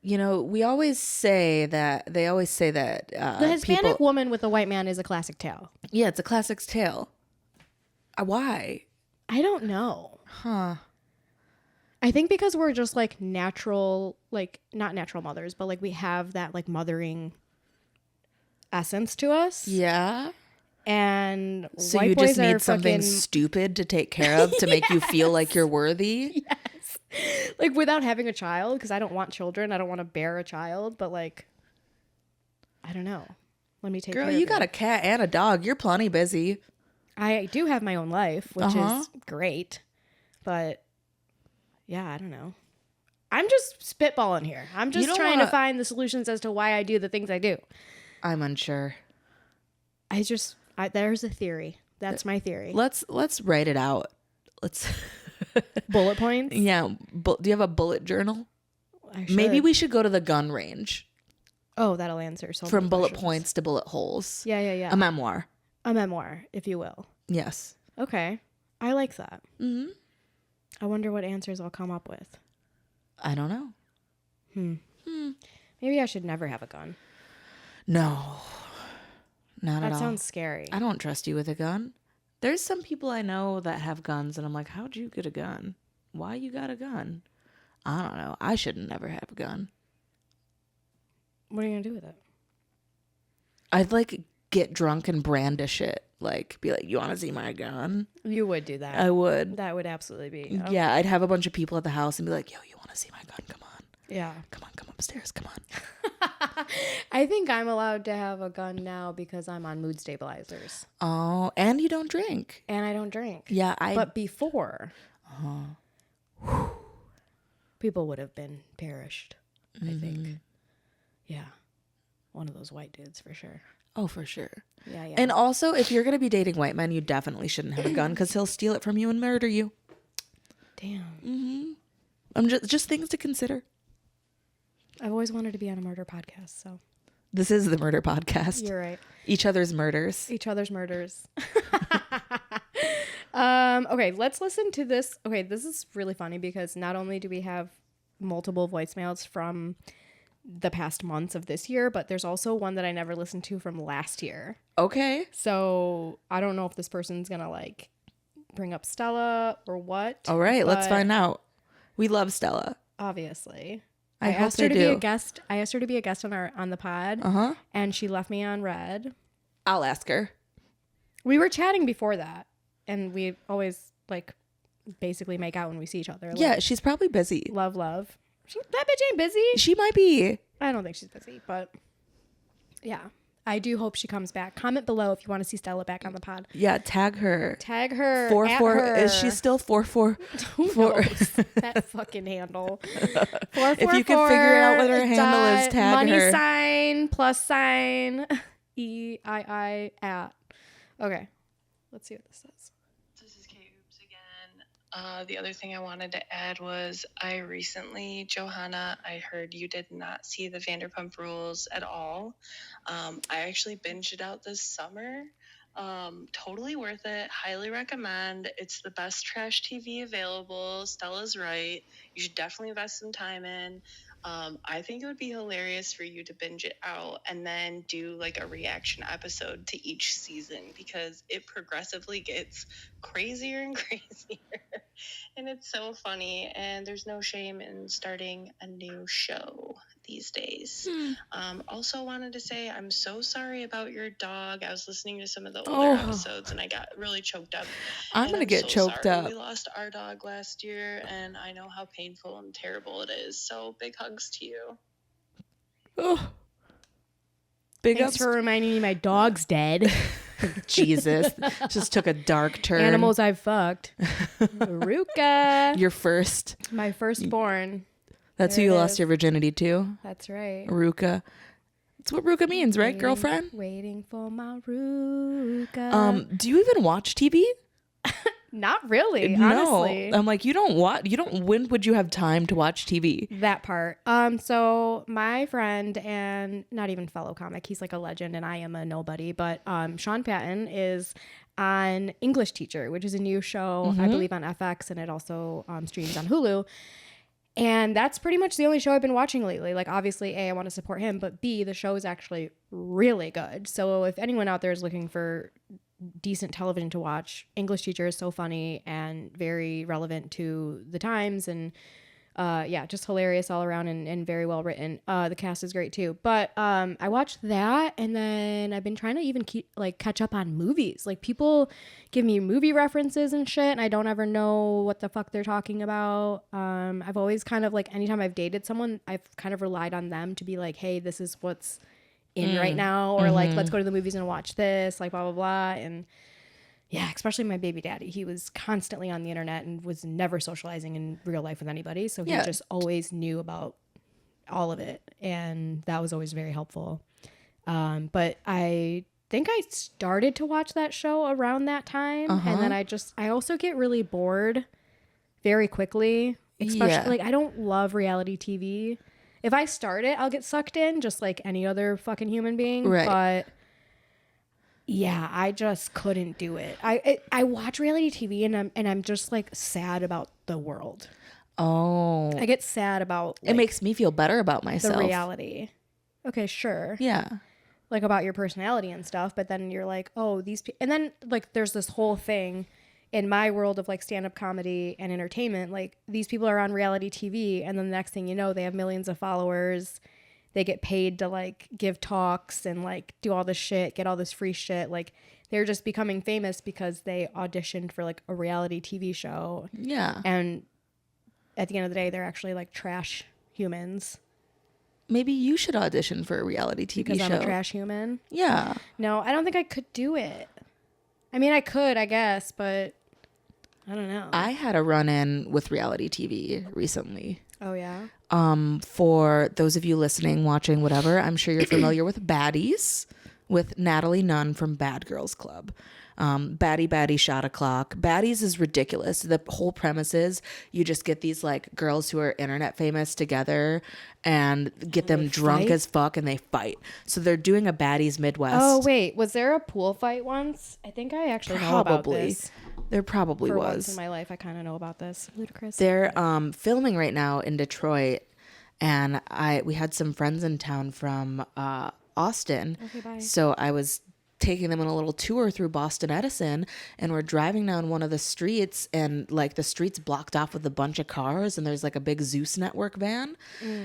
Speaker 2: You know, they always say that
Speaker 1: The Hispanic woman with a white man is a classic tale.
Speaker 2: Yeah, it's a classic tale. Why?
Speaker 1: I don't know.
Speaker 2: Huh.
Speaker 1: I think because we're just like natural, like not natural mothers, but like we have that like mothering essence to us.
Speaker 2: Yeah.
Speaker 1: And
Speaker 2: so
Speaker 1: white
Speaker 2: you
Speaker 1: boys
Speaker 2: just need
Speaker 1: are
Speaker 2: something
Speaker 1: fucking...
Speaker 2: stupid to take care of to make you feel like you're worthy.
Speaker 1: Yes. Like without having a child, because I don't want children. I don't want to bear a child, but like, I don't know. Let me take care of
Speaker 2: Girl, you got a cat and a dog. You're plenty busy.
Speaker 1: I do have my own life, which is great. But yeah, I don't know. I'm just spitballing here. I'm just trying to find the solutions as to why I do the things I do.
Speaker 2: I'm unsure.
Speaker 1: There's a theory. That's my theory.
Speaker 2: Let's write it out. Let's
Speaker 1: bullet points.
Speaker 2: Yeah. Do you have a bullet journal? Maybe we should go to the gun range.
Speaker 1: Oh, that'll answer so
Speaker 2: from
Speaker 1: many
Speaker 2: bullet
Speaker 1: questions.
Speaker 2: points to bullet holes.
Speaker 1: Yeah.
Speaker 2: A memoir.
Speaker 1: A memoir, if you will.
Speaker 2: Yes.
Speaker 1: Okay. I like that.
Speaker 2: Mm-hmm.
Speaker 1: I wonder what answers I'll come up with.
Speaker 2: I don't know.
Speaker 1: Maybe I should never have a gun.
Speaker 2: No. Not at all.
Speaker 1: That sounds scary.
Speaker 2: I don't trust you with a gun. There's some people I know that have guns, and I'm like, how'd you get a gun? Why you got a gun? I don't know. I should never have a gun.
Speaker 1: What are you going to do with it?
Speaker 2: I'd like get drunk and brandish it. Like, be like, you want to see my gun?
Speaker 1: You would do that.
Speaker 2: I would.
Speaker 1: That would absolutely be. Okay.
Speaker 2: Yeah, I'd have a bunch of people at the house and be like, yo, you want to see my gun? Come on.
Speaker 1: Yeah.
Speaker 2: Come upstairs. Come on.
Speaker 1: I think I'm allowed to have a gun now because I'm on mood stabilizers.
Speaker 2: Oh, and you don't drink.
Speaker 1: And I don't drink.
Speaker 2: Yeah,
Speaker 1: But before, people would have been perished, I think. Yeah. One of those white dudes for sure.
Speaker 2: Oh, for sure.
Speaker 1: Yeah.
Speaker 2: And also, if you're going to be dating white men, you definitely shouldn't have a gun because he'll steal it from you and murder you.
Speaker 1: Damn.
Speaker 2: Mm-hmm. I'm just things to consider.
Speaker 1: I've always wanted to be on a murder podcast, so.
Speaker 2: This is the murder podcast.
Speaker 1: You're right.
Speaker 2: Each other's murders.
Speaker 1: Each other's murders. Okay, let's listen to this. Okay, this is really funny because not only do we have multiple voicemails from the past months of this year, but there's also one that I never listened to from last year.
Speaker 2: Okay.
Speaker 1: So I don't know if this person's gonna like bring up Stella or what.
Speaker 2: All right, let's find out. We love Stella.
Speaker 1: Obviously.
Speaker 2: I hope
Speaker 1: asked her
Speaker 2: they
Speaker 1: to
Speaker 2: do.
Speaker 1: be a guest. I asked her to be a guest on the pod. And she left me on red.
Speaker 2: I'll ask her.
Speaker 1: We were chatting before that, and we always like basically make out when we see each other. Like,
Speaker 2: Yeah, she's probably busy.
Speaker 1: Love. That bitch ain't busy.
Speaker 2: She might be.
Speaker 1: I don't think she's busy, but yeah. I do hope she comes back. Comment below if you want to see Stella back on the pod.
Speaker 2: Yeah, tag her.
Speaker 1: Tag her.
Speaker 2: 44. Is she still 44?
Speaker 1: Who knows? That fucking handle. 444.
Speaker 2: If you can figure out what her handle is, tag
Speaker 1: money
Speaker 2: her.
Speaker 1: sign +sign EII at. Okay. Let's see what this says.
Speaker 3: This is Kate Oops again. The other thing I wanted to add was Johanna, I heard you did not see the Vanderpump Rules at all. I actually binged it out this summer. Totally worth it. Highly recommend. It's the best trash TV available. Stella's right. You should definitely invest some time in. I think it would be hilarious for you to binge it out and then do like a reaction episode to each season because it progressively gets crazier and crazier. And it's so funny and there's no shame in starting a new show. these days. Also wanted to say I'm so sorry about your dog. I was listening to some of the older episodes and I got really choked up.
Speaker 2: I'm going to get choked up.
Speaker 3: We lost our dog last year and I know how painful and terrible it is. So big hugs to you.
Speaker 2: Oh.
Speaker 1: Thanks for reminding me my dog's dead.
Speaker 2: Jesus. Just took a dark turn.
Speaker 1: Animals I've fucked. Ruka.
Speaker 2: Your first.
Speaker 1: My firstborn.
Speaker 2: That's who you lost your virginity to?
Speaker 1: That's right.
Speaker 2: Ruka. That's what Ruka means, right, girlfriend?
Speaker 1: Waiting for my Ruka.
Speaker 2: Do you even watch TV?
Speaker 1: Not really, honestly.
Speaker 2: I'm like, when would you have time to watch TV?
Speaker 1: That part. So my friend and not even fellow comic, he's like a legend and I am a nobody, but Sean Patton is on English Teacher, which is a new show, I believe on FX, and it also streams on Hulu. And that's pretty much the only show I've been watching lately. Like, obviously, A, I want to support him, but B, the show is actually really good. So if anyone out there is looking for decent television to watch, English Teacher is so funny and very relevant to the times, and just hilarious all around and very well written. The cast is great too. But I watched that, and then I've been trying to even catch up on movies. Like, people give me movie references and shit, and I don't ever know what the fuck they're talking about. I've always kind of like, anytime I've dated someone, I've kind of relied on them to be like, hey, this is what's in right now, or like, let's go to the movies and watch this, like blah blah blah. And yeah, especially my baby daddy, he was constantly on the internet and was never socializing in real life with anybody, so he just always knew about all of it, and that was always very helpful. But I think I started to watch that show around that time, and then I also get really bored very quickly, especially like, I don't love reality TV. If I start it, I'll get sucked in just like any other fucking human being. Right. But yeah, I just couldn't do it. I watch reality TV and I'm just like sad about the world. Oh. I get sad about
Speaker 2: it makes me feel better about myself.
Speaker 1: The reality. Okay, sure.
Speaker 2: Yeah.
Speaker 1: Like about your personality and stuff, but then you're like, oh, these people, and then like there's this whole thing in my world of like stand-up comedy and entertainment, like these people are on reality TV, and then the next thing you know, they have millions of followers. They get paid to like give talks and like do all this shit, get all this free shit. Like, they're just becoming famous because they auditioned for like a reality TV show.
Speaker 2: Yeah.
Speaker 1: And at the end of the day, they're actually like trash humans.
Speaker 2: Maybe you should audition for a reality TV show.
Speaker 1: Because I'm a trash human?
Speaker 2: Yeah.
Speaker 1: No, I don't think I could do it. I mean, I could, I guess, but I don't know.
Speaker 2: I had a run-in with reality TV recently.
Speaker 1: Oh, yeah?
Speaker 2: For those of you listening, watching, whatever, I'm sure you're familiar with Baddies, with Natalie Nunn from Bad Girls Club. Baddie Shot O'Clock. Baddies is ridiculous. The whole premise is you just get these like girls who are internet famous together and get them drunk as fuck, and they fight. So they're doing a Baddies Midwest.
Speaker 1: Oh, wait. Was there a pool fight once? I think I actually know about this.
Speaker 2: There probably was.
Speaker 1: For once in my life, I kind of know about this. Ludicrous.
Speaker 2: They're filming right now in Detroit, and we had some friends in town from Austin.
Speaker 1: Okay, bye.
Speaker 2: So I was taking them on a little tour through Boston Edison, and we're driving down one of the streets, and like the street's blocked off with a bunch of cars, and there's like a big Zeus Network van,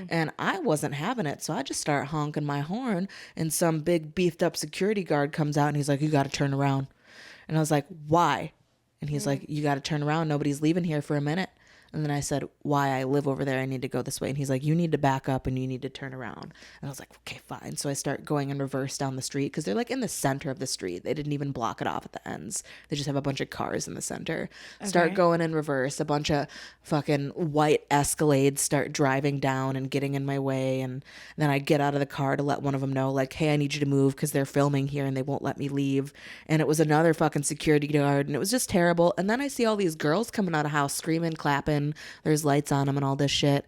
Speaker 2: and I wasn't having it, so I just start honking my horn, and some big beefed up security guard comes out, and he's like, you got to turn around. And I was like, why? And he's like, you got to turn around, nobody's leaving here for a minute. And then I said, why? I live over there. I need to go this way. And he's like, you need to back up and you need to turn around. And I was like, okay, fine. So I start going in reverse down the street because they're like in the center of the street. They didn't even block it off at the ends. They just have a bunch of cars in the center. Okay. Start going in reverse. A bunch of fucking white Escalades start driving down and getting in my way. And then I get out of the car to let one of them know, like, hey, I need you to move because they're filming here and they won't let me leave. And it was another fucking security guard. And it was just terrible. And then I see all these girls coming out of house screaming, clapping. There's lights on them and all this shit.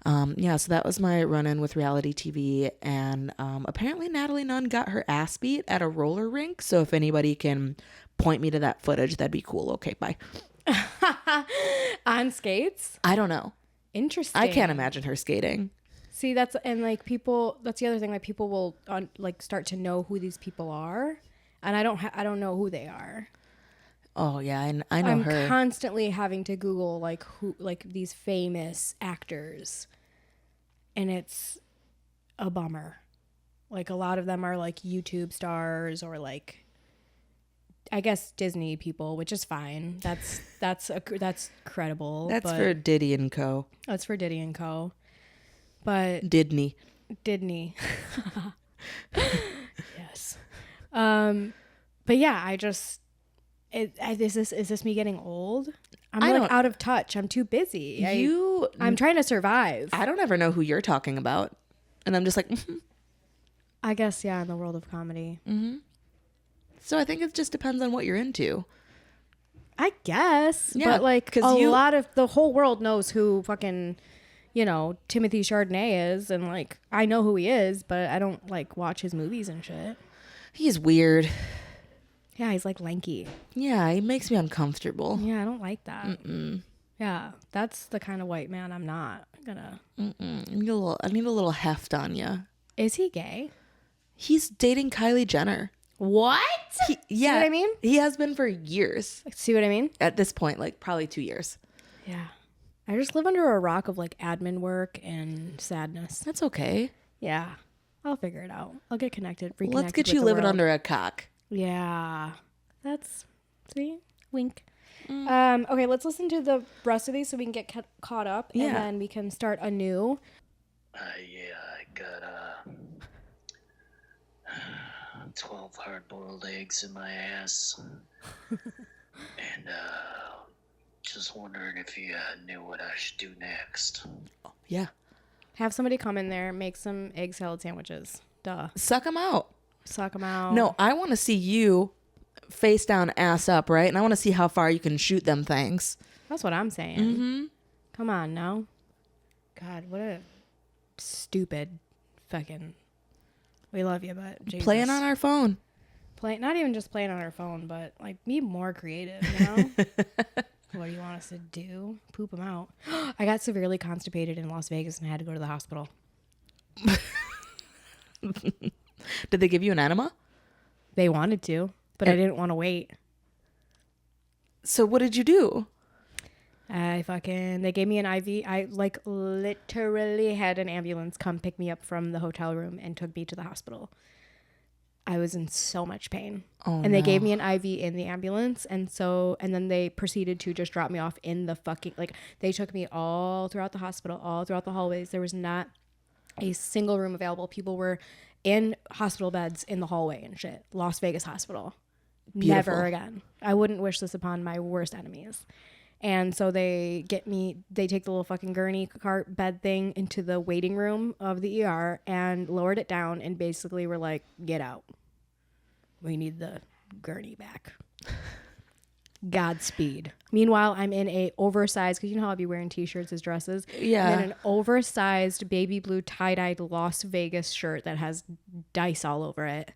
Speaker 2: So that was my run-in with reality TV. And apparently Natalie Nunn got her ass beat at a roller rink. So if anybody can point me to that footage, that'd be cool. Okay, bye.
Speaker 1: On skates?
Speaker 2: I don't know.
Speaker 1: Interesting.
Speaker 2: I can't imagine her skating.
Speaker 1: See, that's the other thing, like people will start to know who these people are. And I don't know who they are.
Speaker 2: Oh yeah, I know her.
Speaker 1: I'm constantly having to Google like these famous actors, and it's a bummer. Like a lot of them are like YouTube stars or like, I guess Disney people, which is fine. That's credible.
Speaker 2: That's
Speaker 1: but
Speaker 2: for Diddy and Co.
Speaker 1: That's for Diddy and Co. But
Speaker 2: Didney.
Speaker 1: Yes. But yeah, I just is this me getting old? I'm like out of touch. I'm too busy. I'm trying to survive.
Speaker 2: I don't ever know who you're talking about, and I'm just like.
Speaker 1: I guess in the world of comedy. Mm-hmm.
Speaker 2: So I think it just depends on what you're into.
Speaker 1: I guess, but like lot of the whole world knows who fucking, Timothy Chardonnay is, and like I know who he is, but I don't like watch his movies and shit.
Speaker 2: He's weird.
Speaker 1: Yeah, he's like lanky.
Speaker 2: Yeah, he makes me uncomfortable.
Speaker 1: Yeah, I don't like that. Mm-mm. Yeah, that's the kind of white man I'm not gonna.
Speaker 2: I need a little heft on you.
Speaker 1: Is he gay?
Speaker 2: He's dating Kylie Jenner.
Speaker 1: What? See what I mean?
Speaker 2: He has been for years.
Speaker 1: See what I mean?
Speaker 2: At this point, like probably 2 years.
Speaker 1: Yeah. I just live under a rock of like admin work and sadness.
Speaker 2: That's okay.
Speaker 1: Yeah. I'll figure it out. I'll get reconnected.
Speaker 2: Let's get you living under a cock.
Speaker 1: Yeah. See? Wink. Okay, let's listen to the rest of these so we can get caught up. And then we can start anew.
Speaker 4: I got 12 hard-boiled eggs in my ass. And just wondering if you knew what I should do next.
Speaker 2: Oh, yeah.
Speaker 1: Have somebody come in there, make some egg salad sandwiches. Duh.
Speaker 2: Suck them out.
Speaker 1: Suck them out.
Speaker 2: No, I want to see you face down, ass up, right? And I want to see how far you can shoot them things.
Speaker 1: That's what I'm saying. Mm-hmm. Come on, now. God, what a stupid fucking... We love you, but Jesus.
Speaker 2: Playing on our phone.
Speaker 1: Not even just playing on our phone, but like be more creative, you know? What do you want us to do? Poop them out. I got severely constipated in Las Vegas and I had to go to the hospital.
Speaker 2: Did they give you an enema?
Speaker 1: They wanted to, but I didn't want to wait.
Speaker 2: So what did you do?
Speaker 1: They gave me an IV. I like literally had an ambulance come pick me up from the hotel room and took me to the hospital. I was in so much pain. And they gave me an IV in the ambulance. And then they proceeded to just drop me off in the fucking, like they took me all throughout the hospital, all throughout the hallways. There was not a single room available. People were in hospital beds in the hallway and shit. Las Vegas hospital.
Speaker 2: Beautiful.
Speaker 1: Never again. I wouldn't wish this upon my worst enemies. And so they take the little fucking gurney cart bed thing into the waiting room of the ER and lowered it down and basically were like, get out. We need the gurney back. Godspeed. Meanwhile, I'm in a oversized, because you know how I'll be wearing t-shirts as dresses?
Speaker 2: Yeah.
Speaker 1: I'm in an oversized baby blue tie-dyed Las Vegas shirt that has dice all over it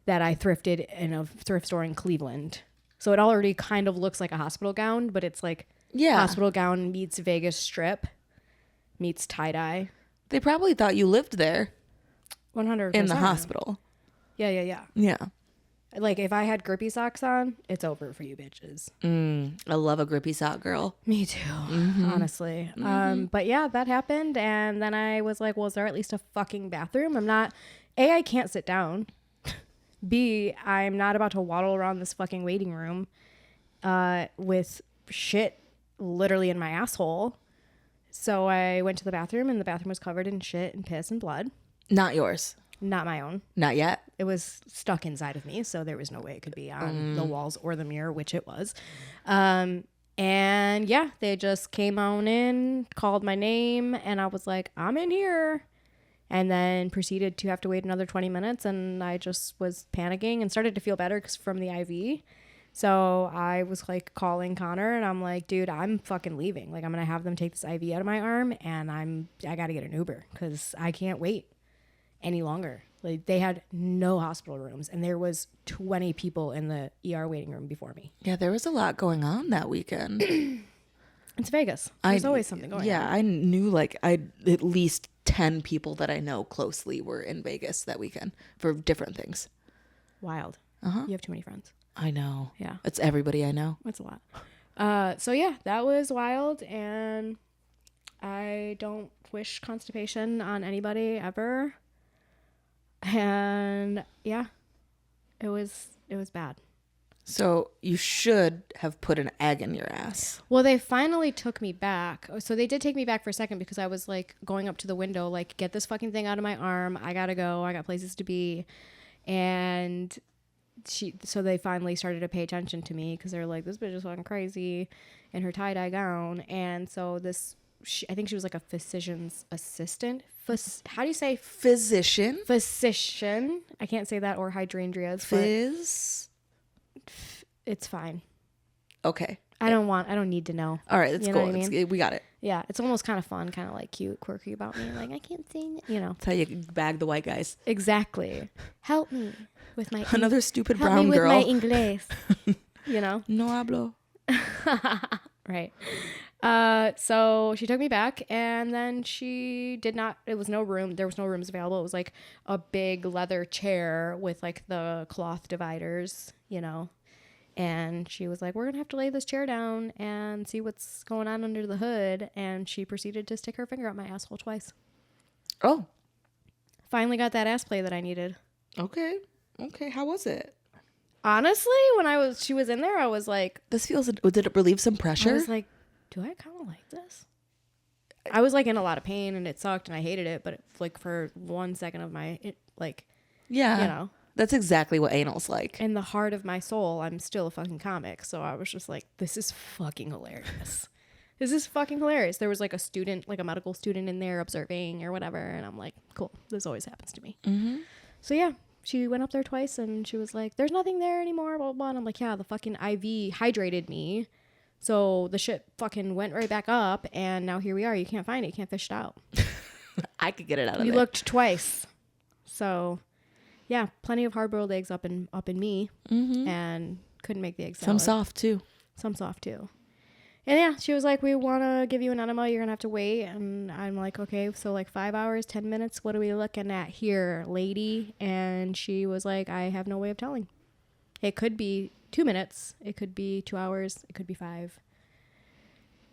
Speaker 1: that I thrifted in a thrift store in Cleveland. So it already kind of looks like a hospital gown, but it's like hospital gown meets Vegas strip meets tie-dye.
Speaker 2: They probably thought you lived there.
Speaker 1: 100%.
Speaker 2: In the hospital.
Speaker 1: Yeah.
Speaker 2: Yeah.
Speaker 1: Like if I had grippy socks on, it's over for you bitches.
Speaker 2: I love a grippy sock girl.
Speaker 1: Me too, honestly. But yeah, that happened. And then I was like, well, is there at least a fucking bathroom? I can't sit down. B, I'm not about to waddle around this fucking waiting room with shit literally in my asshole. So I went to the bathroom and the bathroom was covered in shit and piss and blood.
Speaker 2: Not yours.
Speaker 1: Not my own.
Speaker 2: Not yet.
Speaker 1: It was stuck inside of me, so there was no way it could be on the walls or the mirror, which it was. And yeah, they just came on in, called my name, and I was like, I'm in here. And then proceeded to have to wait another 20 minutes, and I just was panicking and started to feel better from the IV. So I was like calling Connor, and I'm like, dude, I'm fucking leaving. Like, I'm going to have them take this IV out of my arm, and I got to get an Uber because I can't wait any longer. Like, they had no hospital rooms, and there was 20 people in the ER waiting room before me.
Speaker 2: Yeah, there was a lot going on that weekend.
Speaker 1: It's Vegas. There's always something going on.
Speaker 2: Yeah, I knew like at least 10 people that I know closely were in Vegas that weekend for different things.
Speaker 1: Wild. You have too many friends.
Speaker 2: I know.
Speaker 1: Yeah.
Speaker 2: It's everybody I know.
Speaker 1: That's a lot. So yeah, that was wild. And I don't wish constipation on anybody ever. And yeah, it was bad.
Speaker 2: So you should have put an egg in your ass.
Speaker 1: Well, they finally took me back. So they did take me back for a second because I was like going up to the window, like, get this fucking thing out of my arm. I gotta go. I got places to be. And so they finally started to pay attention to me because they're like, this bitch is fucking crazy in her tie-dye gown. And so I think she was like a physician's assistant. How do you say
Speaker 2: Physician.
Speaker 1: physician? I can't say that or hydrangeas. It's fine.
Speaker 2: Okay.
Speaker 1: I don't need to know.
Speaker 2: All right, that's
Speaker 1: You know
Speaker 2: cool.
Speaker 1: what I mean?
Speaker 2: We got it.
Speaker 1: Yeah, it's almost kind of fun, kind of like cute, quirky about me. Like, I can't sing, you know.
Speaker 2: That's how you bag the white guys.
Speaker 1: Exactly. Help me with my
Speaker 2: Another stupid
Speaker 1: help
Speaker 2: brown
Speaker 1: me with
Speaker 2: girl.
Speaker 1: my English. You know.
Speaker 2: No hablo.
Speaker 1: Right. So she took me back, and then she did not. It was no room. There was no rooms available. It was like a big leather chair with like the cloth dividers, you know. And she was like, we're going to have to lay this chair down and see what's going on under the hood. And she proceeded to stick her finger up my asshole twice.
Speaker 2: Oh.
Speaker 1: Finally got that ass play that I needed.
Speaker 2: Okay. How was it?
Speaker 1: Honestly, when she was in there, I was like,
Speaker 2: Did it relieve some pressure?
Speaker 1: I was like, do I kind of like this? I was like in a lot of pain and it sucked and I hated it. But like for 1 second of
Speaker 2: yeah.
Speaker 1: you know.
Speaker 2: That's exactly what anal's like.
Speaker 1: In the heart of my soul, I'm still a fucking comic. So I was just like, this is fucking hilarious. This is fucking hilarious. There was like a student, like a medical student in there observing or whatever. And I'm like, cool. This always happens to me.
Speaker 2: Mm-hmm.
Speaker 1: So yeah, she went up there twice and she was like, there's nothing there anymore, blah, blah, blah. And I'm like, yeah, the fucking IV hydrated me. So the shit fucking went right back up. And now here we are. You can't find it. You can't fish it out.
Speaker 2: I could get it out of
Speaker 1: You
Speaker 2: there.
Speaker 1: looked twice. So yeah, plenty of hard-boiled eggs up in me, and couldn't make the egg salad.
Speaker 2: Some soft too.
Speaker 1: And yeah, she was like, we want to give you an enema. You're going to have to wait. And I'm like, okay, so like 5 hours, 10 minutes. What are we looking at here, lady? And she was like, I have no way of telling. It could be 2 minutes. It could be 2 hours. It could be 5.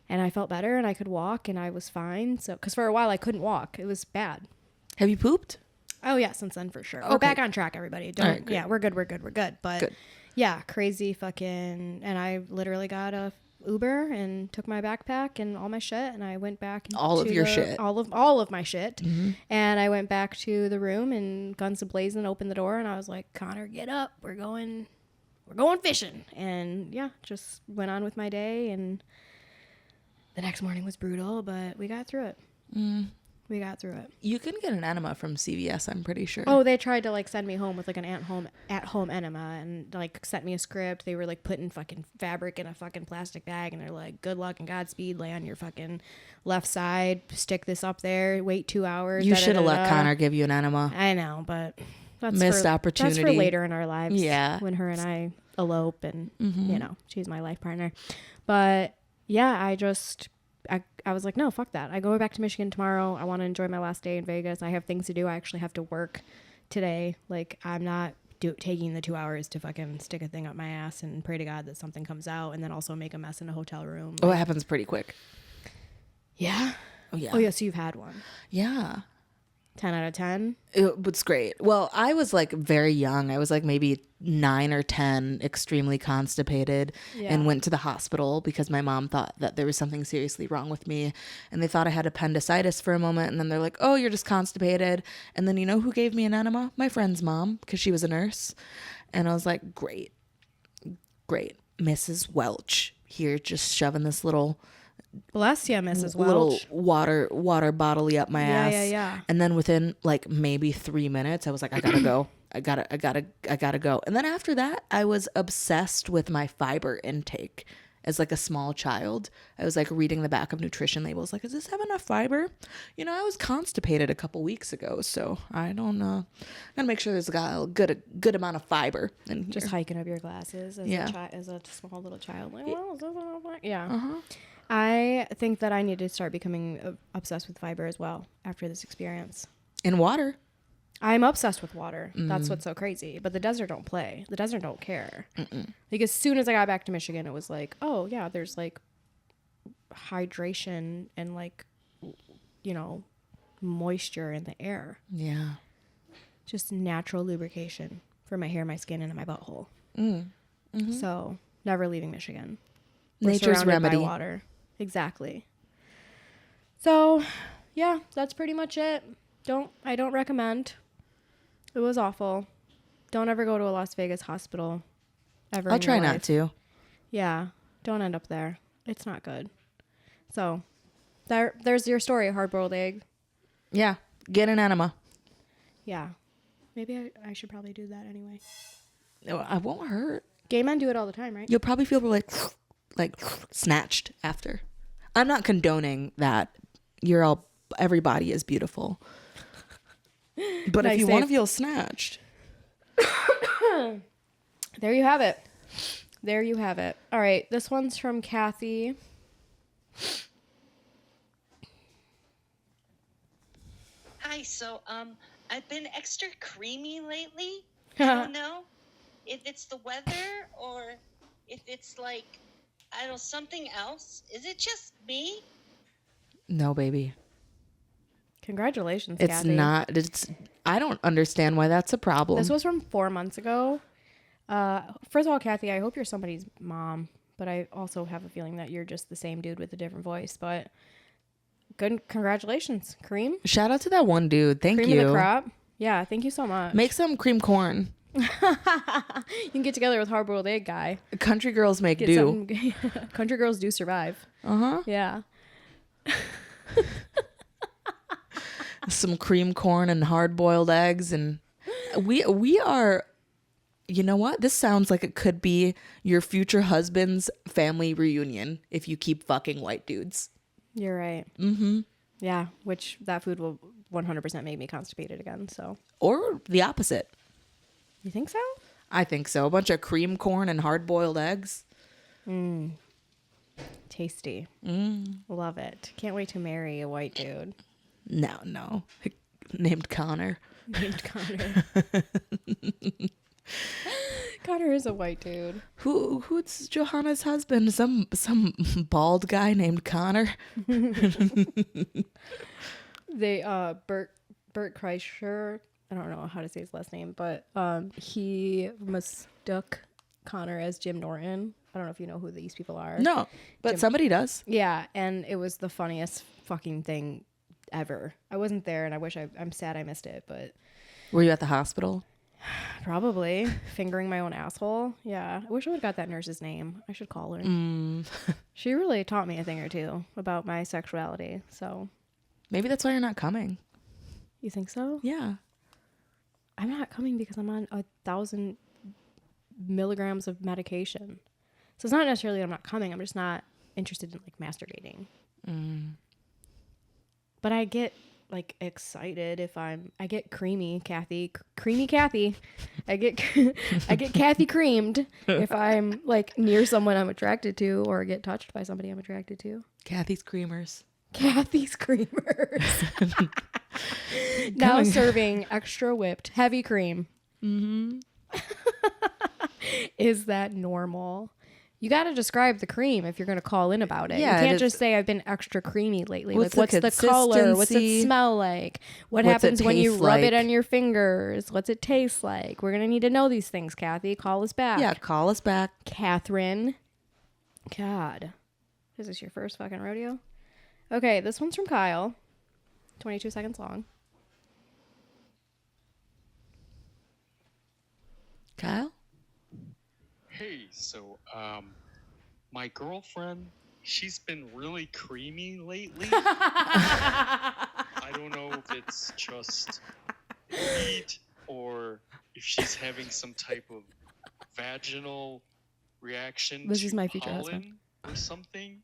Speaker 1: And I felt better and I could walk and I was fine. So, because for a while I couldn't walk. It was bad.
Speaker 2: Have you pooped?
Speaker 1: Oh yeah, since then for sure.
Speaker 2: Okay.
Speaker 1: We're back on track, everybody. Don't.
Speaker 2: Right,
Speaker 1: yeah, we're good. But
Speaker 2: Good.
Speaker 1: yeah, crazy fucking. And I literally got a Uber and took my backpack and all my shit, and I went back.
Speaker 2: All of your shit.
Speaker 1: All of my shit.
Speaker 2: Mm-hmm.
Speaker 1: And I went back to the room and guns a-blazing, opened the door, and I was like, Connor, get up. We're going fishing. And yeah, just went on with my day. And the next morning was brutal, but we got through it. We got through it.
Speaker 2: You can get an enema from CVS, I'm pretty sure.
Speaker 1: Oh, they tried to like send me home with like an at-home enema and like sent me a script. They were like putting fucking fabric in a fucking plastic bag and they're like, good luck and Godspeed, lay on your fucking left side, stick this up there, wait 2 hours.
Speaker 2: You should have let Connor give you an enema.
Speaker 1: I know, but that's
Speaker 2: Missed opportunity.
Speaker 1: That's for later in our lives.
Speaker 2: Yeah.
Speaker 1: When her and I elope and, you know, she's my life partner. But yeah, I was like, no, fuck that. I go back to Michigan tomorrow. I want to enjoy my last day in Vegas. I have things to do. I actually have to work today. Like, I'm not taking the 2 hours to fucking stick a thing up my ass and pray to God that something comes out and then also make a mess in a hotel room.
Speaker 2: Oh, it happens pretty quick.
Speaker 1: Yeah?
Speaker 2: Oh, yeah.
Speaker 1: Oh, yeah, so you've had one.
Speaker 2: Yeah.
Speaker 1: 10 out of 10?
Speaker 2: It was great. Well, I was like very young. I was like maybe 9 or 10, extremely constipated, and went to the hospital because my mom thought that there was something seriously wrong with me. And they thought I had appendicitis for a moment. And then they're like, oh, you're just constipated. And then you know who gave me an enema? My friend's mom, because she was a nurse. And I was like, great. Mrs. Welch here just shoving this little...
Speaker 1: Bless you, Mrs. Welch.
Speaker 2: Little water bottle up my ass.
Speaker 1: Yeah.
Speaker 2: And then within like maybe 3 minutes, I was like, I gotta go. I gotta go. And then after that, I was obsessed with my fiber intake as like a small child. I was like reading the back of nutrition labels, like, does this have enough fiber? You know, I was constipated a couple weeks ago, so I don't know. Gotta make sure there's got a good amount of fiber in here.
Speaker 1: Just hiking up your glasses as a small little child. Like, well, is this enough? Yeah. I think that I need to start becoming obsessed with fiber as well after this experience.
Speaker 2: In water.
Speaker 1: I'm obsessed with water. That's what's so crazy. But the desert don't play. The desert don't care. Like as soon as I got back to Michigan, it was like, oh yeah, there's like hydration and like moisture in the air.
Speaker 2: Yeah.
Speaker 1: Just natural lubrication for my hair, my skin, and my butthole.
Speaker 2: Mm-hmm.
Speaker 1: So never leaving Michigan. We're
Speaker 2: Nature's
Speaker 1: surrounded
Speaker 2: remedy.
Speaker 1: by water. Exactly. So, yeah, that's pretty much it. I don't recommend. It was awful. Don't ever go to a Las Vegas hospital ever.
Speaker 2: I'll
Speaker 1: in
Speaker 2: try
Speaker 1: your
Speaker 2: not
Speaker 1: life.
Speaker 2: to.
Speaker 1: Yeah, don't end up there. It's not good. So, there's your story, hard-boiled egg.
Speaker 2: Yeah. Get an enema.
Speaker 1: Yeah. Maybe I should probably do that anyway.
Speaker 2: No, I won't hurt.
Speaker 1: Gay men do it all the time, right?
Speaker 2: You'll probably feel like snatched after. I'm not condoning that. Everybody is beautiful. But
Speaker 1: Nice
Speaker 2: if you want to
Speaker 1: save.
Speaker 2: feel snatched.
Speaker 1: There you have it. There you have it. All right. This one's from Kathy.
Speaker 5: Hi, so I've been extra creamy lately. I don't know if it's the weather or if it's like, I don't know, something else. Is it just me?
Speaker 2: No, baby.
Speaker 1: Congratulations,
Speaker 2: It's
Speaker 1: Kathy.
Speaker 2: not. I don't understand why that's a problem.
Speaker 1: This was from 4 months ago. First of all, Kathy, I hope you're somebody's mom, but I also have a feeling that you're just the same dude with a different voice. But good, congratulations, cream.
Speaker 2: Shout out to that one dude. Thank
Speaker 1: Cream
Speaker 2: you.
Speaker 1: of the crop. Yeah, thank you so much.
Speaker 2: Make some cream corn.
Speaker 1: You can get together with hard-boiled egg guy.
Speaker 2: Country girls make
Speaker 1: Get
Speaker 2: do.
Speaker 1: something- Country girls do survive.
Speaker 2: Uh-huh.
Speaker 1: Yeah.
Speaker 2: Some cream corn and hard-boiled eggs, and we are, you know what? This sounds like it could be your future husband's family reunion if you keep fucking white dudes.
Speaker 1: You're right. Mm-hmm. Yeah, which that food will 100% make me constipated again, so.
Speaker 2: Or the opposite.
Speaker 1: You think so?
Speaker 2: I think so. A bunch of cream corn and hard-boiled eggs.
Speaker 1: Tasty. Love it. Can't wait to marry a white dude.
Speaker 2: No. Named Connor.
Speaker 1: Named Connor. Connor is a white dude.
Speaker 2: Who's Johanna's husband? Some bald guy named Connor.
Speaker 1: They Bert Kreischer, I don't know how to say his last name, but he mistook Connor as Jim Norton. I don't know if you know who these people are.
Speaker 2: No, but somebody does.
Speaker 1: Yeah, and it was the funniest fucking thing ever. I wasn't there, and I'm sad I missed it, but
Speaker 2: Were you at the hospital?
Speaker 1: probably fingering my own asshole. Yeah, I wish I would have got that nurse's name. I should call her. She really taught me a thing or two about my sexuality. So,
Speaker 2: Maybe that's why you're not coming.
Speaker 1: you think so?
Speaker 2: Yeah.
Speaker 1: I'm not coming because I'm on 1,000 milligrams of medication. So it's not necessarily that I'm not coming. I'm just not interested in like masturbating. But I get like excited if I get creamy Kathy. I get Kathy creamed if I'm like near someone I'm attracted to or get touched by somebody I'm attracted to.
Speaker 2: Kathy's Creamers.
Speaker 1: Kathy's creamers. Now serving extra whipped heavy cream. Is that normal? You got to describe the cream if you're going to call in about it.
Speaker 2: Yeah,
Speaker 1: you can't just say I've been extra creamy lately.
Speaker 2: What's
Speaker 1: Like, what's the color? What's it
Speaker 2: consistency?
Speaker 1: smell like? What
Speaker 2: What's it
Speaker 1: happens when you
Speaker 2: taste
Speaker 1: rub it
Speaker 2: like?
Speaker 1: on your fingers? What's it taste like? We're going to need to know these things, Kathy. Call us back.
Speaker 2: Yeah, call us back.
Speaker 1: Catherine. God. Is this your first fucking rodeo? Okay, this one's from Kyle. 22 seconds long.
Speaker 2: Kyle?
Speaker 6: Hey, so, my girlfriend, she's been really creamy lately. I don't know if it's just heat or if she's having some type of vaginal reaction
Speaker 1: This
Speaker 6: to
Speaker 1: is my future
Speaker 6: pollen
Speaker 1: husband.
Speaker 6: or something.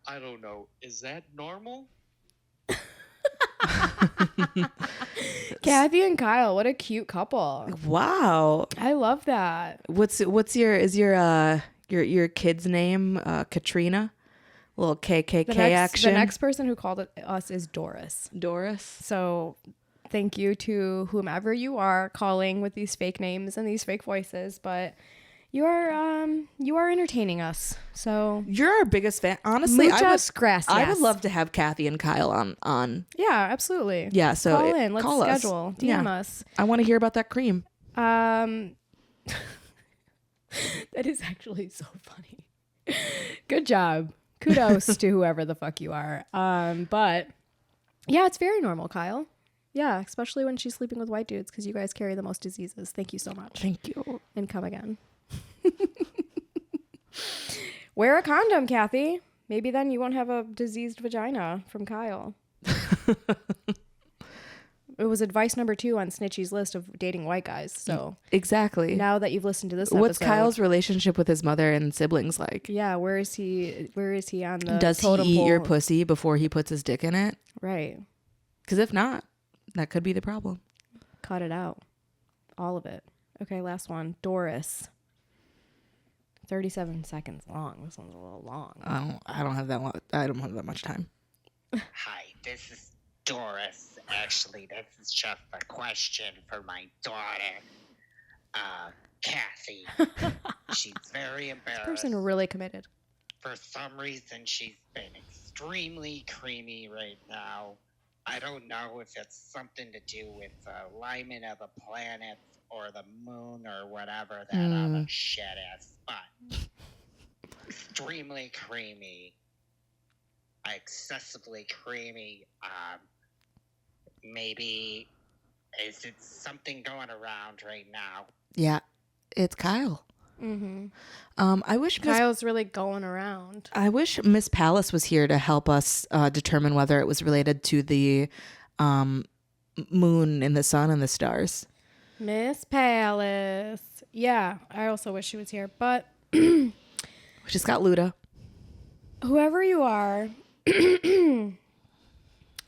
Speaker 6: I don't know. Is that normal?
Speaker 1: Kathy and Kyle, what a cute couple.
Speaker 2: Wow.
Speaker 1: I love that.
Speaker 2: What's your kid's name? Katrina? Little KKK action.
Speaker 1: The next person who called us is Doris.
Speaker 2: Doris.
Speaker 1: So thank you to whomever you are calling with these fake names and these fake voices. But You are entertaining us. So
Speaker 2: You're our biggest fan. Honestly,
Speaker 1: muchas gracias.
Speaker 2: I would love to have Kathy and Kyle on.
Speaker 1: Yeah, absolutely.
Speaker 2: Yeah, so
Speaker 1: call in. Let's
Speaker 2: call us.
Speaker 1: schedule. DM
Speaker 2: Yeah.
Speaker 1: us.
Speaker 2: I want to hear about that cream.
Speaker 1: That is actually so funny. Good job. Kudos to whoever the fuck you are. But yeah, it's very normal, Kyle. Yeah, especially when she's sleeping with white dudes because you guys carry the most diseases. Thank you so much.
Speaker 2: Thank you.
Speaker 1: And come again. Wear a condom, Kathy. Maybe then you won't have a diseased vagina from Kyle. It was advice number 2 on Snitchy's list of dating white guys. So
Speaker 2: exactly.
Speaker 1: now that you've listened to this episode,
Speaker 2: what's Kyle's relationship with his mother and siblings like?
Speaker 1: Yeah, where is he on the
Speaker 2: Does he
Speaker 1: totem
Speaker 2: eat
Speaker 1: pole?
Speaker 2: your pussy before he puts his dick in it?
Speaker 1: Right.
Speaker 2: Because if not, that could be the problem.
Speaker 1: Cut it out. All of it. Okay, last one. Doris. 37 seconds long. This one's a little long.
Speaker 2: I don't have that much time.
Speaker 4: Hi, this is Doris. Actually, this is just a question for my daughter, Kathy. She's very embarrassed.
Speaker 1: Person really committed.
Speaker 4: For some reason, she's been extremely creamy right now. I don't know if it's something to do with the alignment of the planets or the moon or whatever that other shit is, but extremely creamy, excessively creamy. Maybe is it something going around right now?
Speaker 2: Yeah, it's Kyle.
Speaker 1: Mm-hmm.
Speaker 2: I wish
Speaker 1: Kyle's really going around.
Speaker 2: I wish Miss Palace was here to help us determine whether it was related to the moon and the sun and the stars.
Speaker 1: Miss Palace. Yeah, I also wish she was here. But
Speaker 2: We just got Luda.
Speaker 1: whoever you are,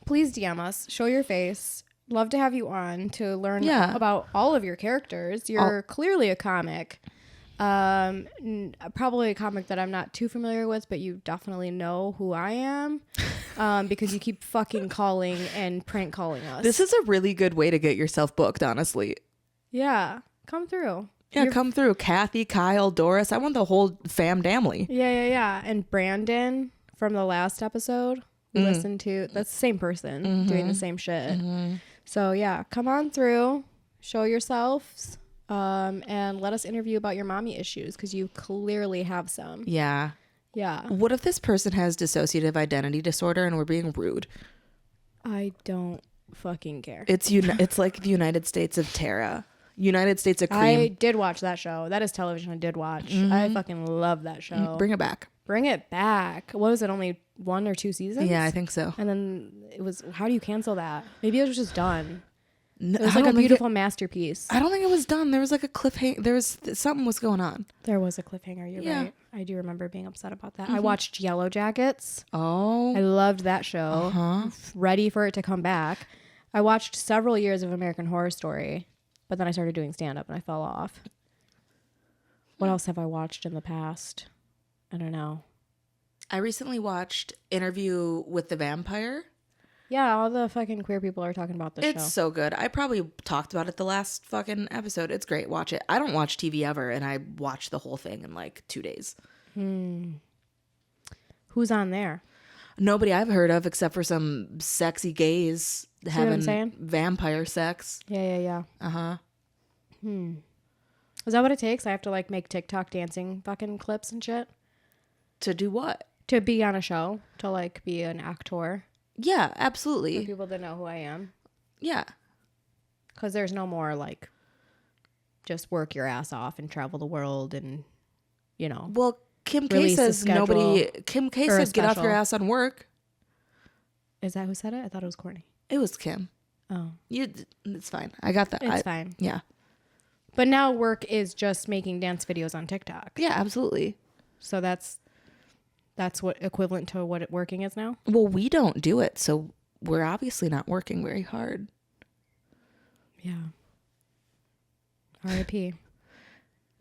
Speaker 1: please DM us. Show your face. Love to have you on to learn about all of your characters. You're clearly a comic. Probably a comic that I'm not too familiar with, but you definitely know who I am because you keep fucking calling and prank calling us.
Speaker 2: This is a really good way to get yourself booked, honestly.
Speaker 1: Yeah, come through.
Speaker 2: Yeah, come through. Kathy, Kyle, Doris. I want the whole fam damly.
Speaker 1: Yeah. And Brandon from the last episode we listened to, that's the same person doing the same shit. So yeah, come on through, show yourselves. And let us interview about your mommy issues because you clearly have some.
Speaker 2: Yeah.
Speaker 1: Yeah.
Speaker 2: What if this person has dissociative identity disorder and we're being rude?
Speaker 1: I don't fucking care.
Speaker 2: It's like the United States of Terra. United States of Cream.
Speaker 1: I did watch that show. That is television I did watch. I fucking love that show.
Speaker 2: Bring it back.
Speaker 1: Bring it back. What was it? Only 1 or 2 seasons?
Speaker 2: Yeah, I think so.
Speaker 1: And then it was, how do you cancel that? Maybe it was just done.
Speaker 2: No,
Speaker 1: It was like a beautiful masterpiece.
Speaker 2: I don't think it was done. There was like a cliffhanger. Something was going on.
Speaker 1: There was a cliffhanger. You're
Speaker 2: Yeah.
Speaker 1: right. I do remember being upset about that. I watched Yellow Jackets.
Speaker 2: Oh.
Speaker 1: I loved that show. Ready for it to come back. I watched several years of American Horror Story, but then I started doing stand-up and I fell off. What else have I watched in the past? I don't know.
Speaker 2: I recently watched Interview with the Vampire.
Speaker 1: Yeah, all the fucking queer people are talking about this
Speaker 2: It's
Speaker 1: show.
Speaker 2: so good. I probably talked about it the last fucking episode. It's great. Watch it. I don't watch TV ever, and I watched the whole thing in like 2 days.
Speaker 1: Who's on there?
Speaker 2: Nobody I've heard of except for some sexy gays
Speaker 1: what I'm
Speaker 2: having
Speaker 1: saying?
Speaker 2: vampire sex.
Speaker 1: Yeah.
Speaker 2: Uh-huh.
Speaker 1: Is that what it takes? I have to like make TikTok dancing fucking clips and shit
Speaker 2: To do what?
Speaker 1: to be on a show, to like be an actor,
Speaker 2: Yeah,
Speaker 1: for
Speaker 2: absolutely.
Speaker 1: people to know who I am.
Speaker 2: Yeah.
Speaker 1: Because there's no more like just work your ass off and travel the world and, you know.
Speaker 2: Well, Kim K
Speaker 1: Release a
Speaker 2: says nobody.
Speaker 1: schedule
Speaker 2: Kim K
Speaker 1: or a
Speaker 2: said get off your
Speaker 1: special.
Speaker 2: ass on work.
Speaker 1: Is that who said it? I thought it was Courtney.
Speaker 2: It was Kim.
Speaker 1: Oh,
Speaker 2: It's fine. I got that.
Speaker 1: it's fine.
Speaker 2: Yeah.
Speaker 1: But now work is just making dance videos on TikTok.
Speaker 2: Yeah, absolutely.
Speaker 1: So that's what equivalent to what working is now.
Speaker 2: Well, we don't do it, so we're obviously not working very hard.
Speaker 1: Yeah. R.I.P.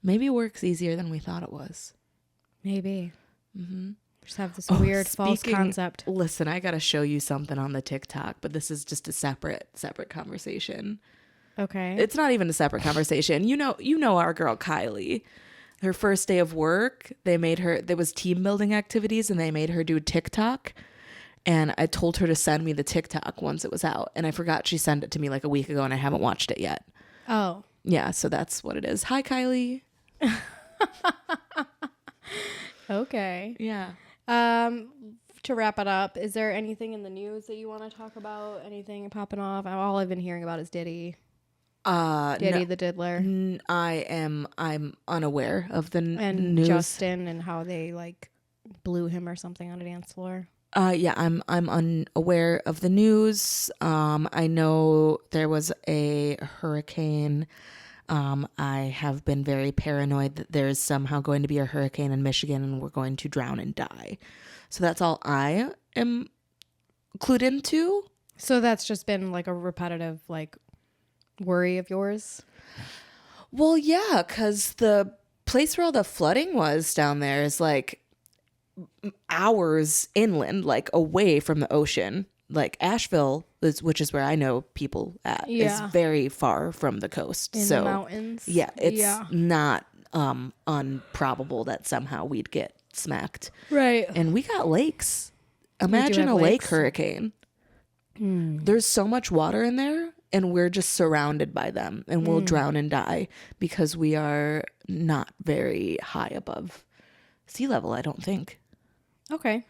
Speaker 2: Maybe work's easier than we thought it was.
Speaker 1: Maybe. Just have this weird false concept.
Speaker 2: Listen, I gotta show you something on the TikTok, but this is just a separate conversation.
Speaker 1: Okay.
Speaker 2: It's not even a separate conversation. You know our girl Kylie. her first day of work, they made her, there was team building activities and they made her do TikTok. And I told her to send me the TikTok once it was out. And I forgot she sent it to me like a week ago and I haven't watched it yet.
Speaker 1: Oh.
Speaker 2: Yeah, so that's what it is. Hi, Kylie.
Speaker 1: Okay.
Speaker 2: Yeah.
Speaker 1: To wrap it up, is there anything in the news that you want to talk about? Anything popping off? All I've been hearing about is Diddy. Diddy
Speaker 2: No,
Speaker 1: the diddler.
Speaker 2: I'm unaware of the
Speaker 1: And
Speaker 2: news.
Speaker 1: Justin and how they like blew him or something on a dance floor.
Speaker 2: Yeah, I'm unaware of the news. I know there was a hurricane. I have been very paranoid that there is somehow going to be a hurricane in Michigan and we're going to drown and die. So that's all I am clued into.
Speaker 1: So that's just been like a repetitive like worry of yours?
Speaker 2: Well, yeah, because the place where all the flooding was down there is like hours inland, like away from the ocean. Like Asheville, which is where I know people at, is very far from the coast.
Speaker 1: In
Speaker 2: so
Speaker 1: the mountains.
Speaker 2: yeah, it's not unprobable that somehow we'd get smacked.
Speaker 1: Right.
Speaker 2: And we got lakes. Imagine a lake
Speaker 1: lakes.
Speaker 2: hurricane. There's so much water in there and we're just surrounded by them and we'll drown and die because we are not very high above sea level, I don't think.
Speaker 1: Okay.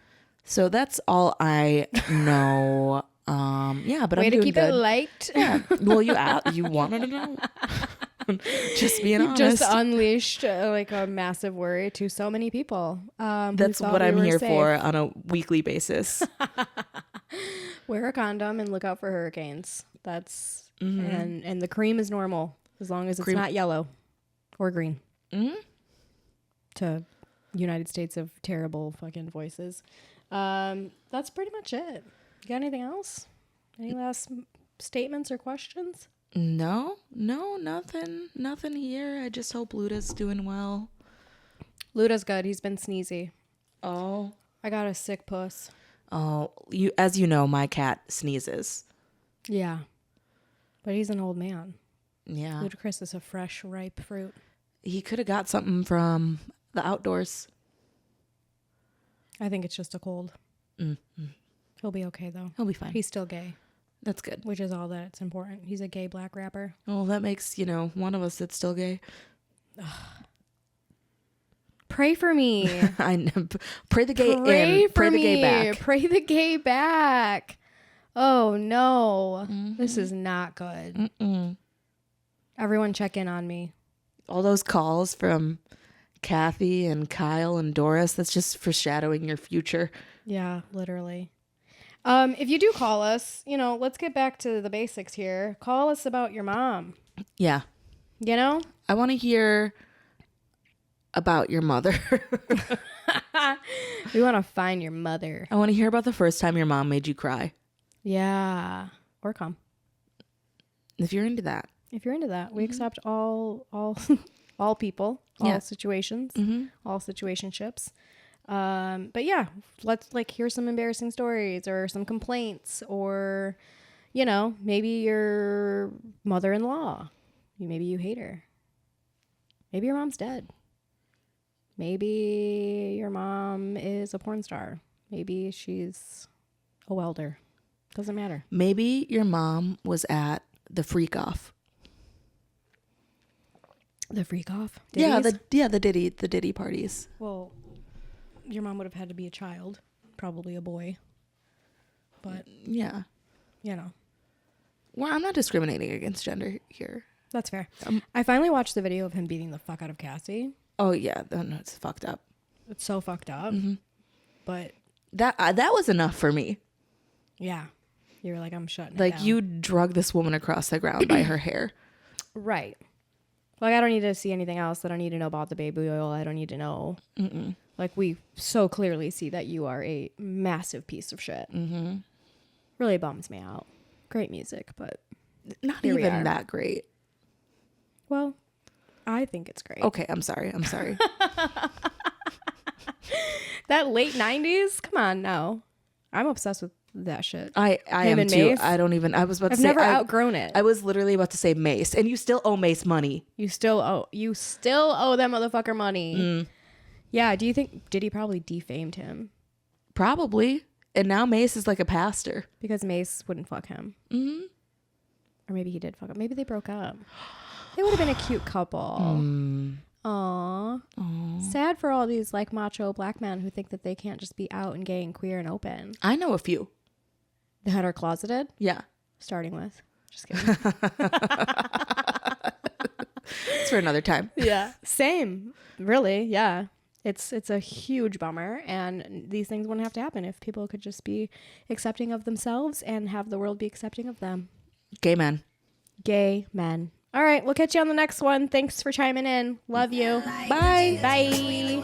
Speaker 2: So that's all I know. Yeah, but
Speaker 1: Way
Speaker 2: I'm
Speaker 1: to
Speaker 2: doing
Speaker 1: keep
Speaker 2: good.
Speaker 1: it light.
Speaker 2: Yeah. Well, you wanted to know. Just being honest.
Speaker 1: Just unleashed like a massive worry to so many people.
Speaker 2: That's what I'm here for on a weekly basis.
Speaker 1: Wear a condom and look out for hurricanes. That's and the cream is normal as long as it's not yellow or green. To United States of terrible fucking voices. That's pretty much it. You got anything else? Any last statements or questions?
Speaker 2: No, nothing here. I just hope Luda's doing well.
Speaker 1: Luda's good. He's been sneezy.
Speaker 2: Oh,
Speaker 1: I got a sick puss.
Speaker 2: Oh, as you know, my cat sneezes.
Speaker 1: Yeah. But he's an old man.
Speaker 2: Yeah.
Speaker 1: Ludacris is a fresh, ripe fruit.
Speaker 2: He could have got something from the outdoors.
Speaker 1: I think it's just a cold. He'll be okay, though.
Speaker 2: He'll be fine.
Speaker 1: He's still gay,
Speaker 2: That's good.
Speaker 1: which is all that's important. He's a gay black rapper.
Speaker 2: Well, that makes, one of us that's still gay.
Speaker 1: Pray for me.
Speaker 2: I know. Pray the gay
Speaker 1: Pray
Speaker 2: in.
Speaker 1: for
Speaker 2: Pray the
Speaker 1: me.
Speaker 2: gay back.
Speaker 1: Pray the gay back. Oh, no. This is not good. Everyone check in on me.
Speaker 2: All those calls from Kathy and Kyle and Doris, that's just foreshadowing your future.
Speaker 1: Yeah, literally. If you do call us, let's get back to the basics here. Call us about your mom.
Speaker 2: Yeah.
Speaker 1: I
Speaker 2: want to hear about your mother.
Speaker 1: We want to find your mother.
Speaker 2: I want to hear about the first time your mom made you cry.
Speaker 1: Yeah. Or come.
Speaker 2: If you're into that.
Speaker 1: If you're into that, we accept all all people, all situations, all situationships. But yeah, let's hear some embarrassing stories or some complaints or, maybe your mother-in-law. Maybe you hate her. Maybe your mom's dead. Maybe your mom is a porn star. Maybe she's a welder. Doesn't matter.
Speaker 2: Maybe your mom was at the freak off.
Speaker 1: The freak off?
Speaker 2: Yeah,
Speaker 1: Diddy's?
Speaker 2: the Diddy parties.
Speaker 1: Well, your mom would have had to be a child, probably a boy. But
Speaker 2: yeah, well, I'm not discriminating against gender here.
Speaker 1: That's fair. I finally watched the video of him beating the fuck out of Cassie.
Speaker 2: Oh yeah, no, it's fucked up.
Speaker 1: It's so fucked up. But
Speaker 2: that was enough for me.
Speaker 1: yeah, you were like, I'm shutting it
Speaker 2: Like
Speaker 1: down.
Speaker 2: you drug this woman across the ground by her hair.
Speaker 1: Right. I don't need to see anything else. I don't need to know about the baby oil. I don't need to know. We so clearly see that you are a massive piece of shit. Really bums me out. Great music, but
Speaker 2: Not
Speaker 1: here we
Speaker 2: even
Speaker 1: are.
Speaker 2: that great.
Speaker 1: Well, I think it's great.
Speaker 2: Okay, I'm sorry.
Speaker 1: That late 90s? Come on, no. I'm obsessed with that shit.
Speaker 2: I
Speaker 1: Him
Speaker 2: am
Speaker 1: and
Speaker 2: too.
Speaker 1: Mace?
Speaker 2: I don't even. I was about to
Speaker 1: I've
Speaker 2: say.
Speaker 1: never outgrown it.
Speaker 2: I was literally about to say Mace, and you still owe Mace money.
Speaker 1: You still owe that motherfucker money. Yeah. Do you think Diddy probably defamed him
Speaker 2: Probably. And now Mace is like a pastor.
Speaker 1: because Mace wouldn't fuck him? Mm-hmm. Or maybe he did fuck him. Maybe they broke up. They would have been a cute couple. Aww. Sad for all these like macho black men who think that they can't just be out and gay and queer and open.
Speaker 2: I know a few.
Speaker 1: That are closeted.
Speaker 2: Yeah.
Speaker 1: Starting with. Just kidding.
Speaker 2: It's for another time.
Speaker 1: Yeah. Same. Really. Yeah. It's a huge bummer, and these things wouldn't have to happen if people could just be accepting of themselves and have the world be accepting of them.
Speaker 2: Gay men.
Speaker 1: Gay men. All right, we'll catch you on the next one. Thanks for chiming in. Love you.
Speaker 2: Bye.
Speaker 1: Bye.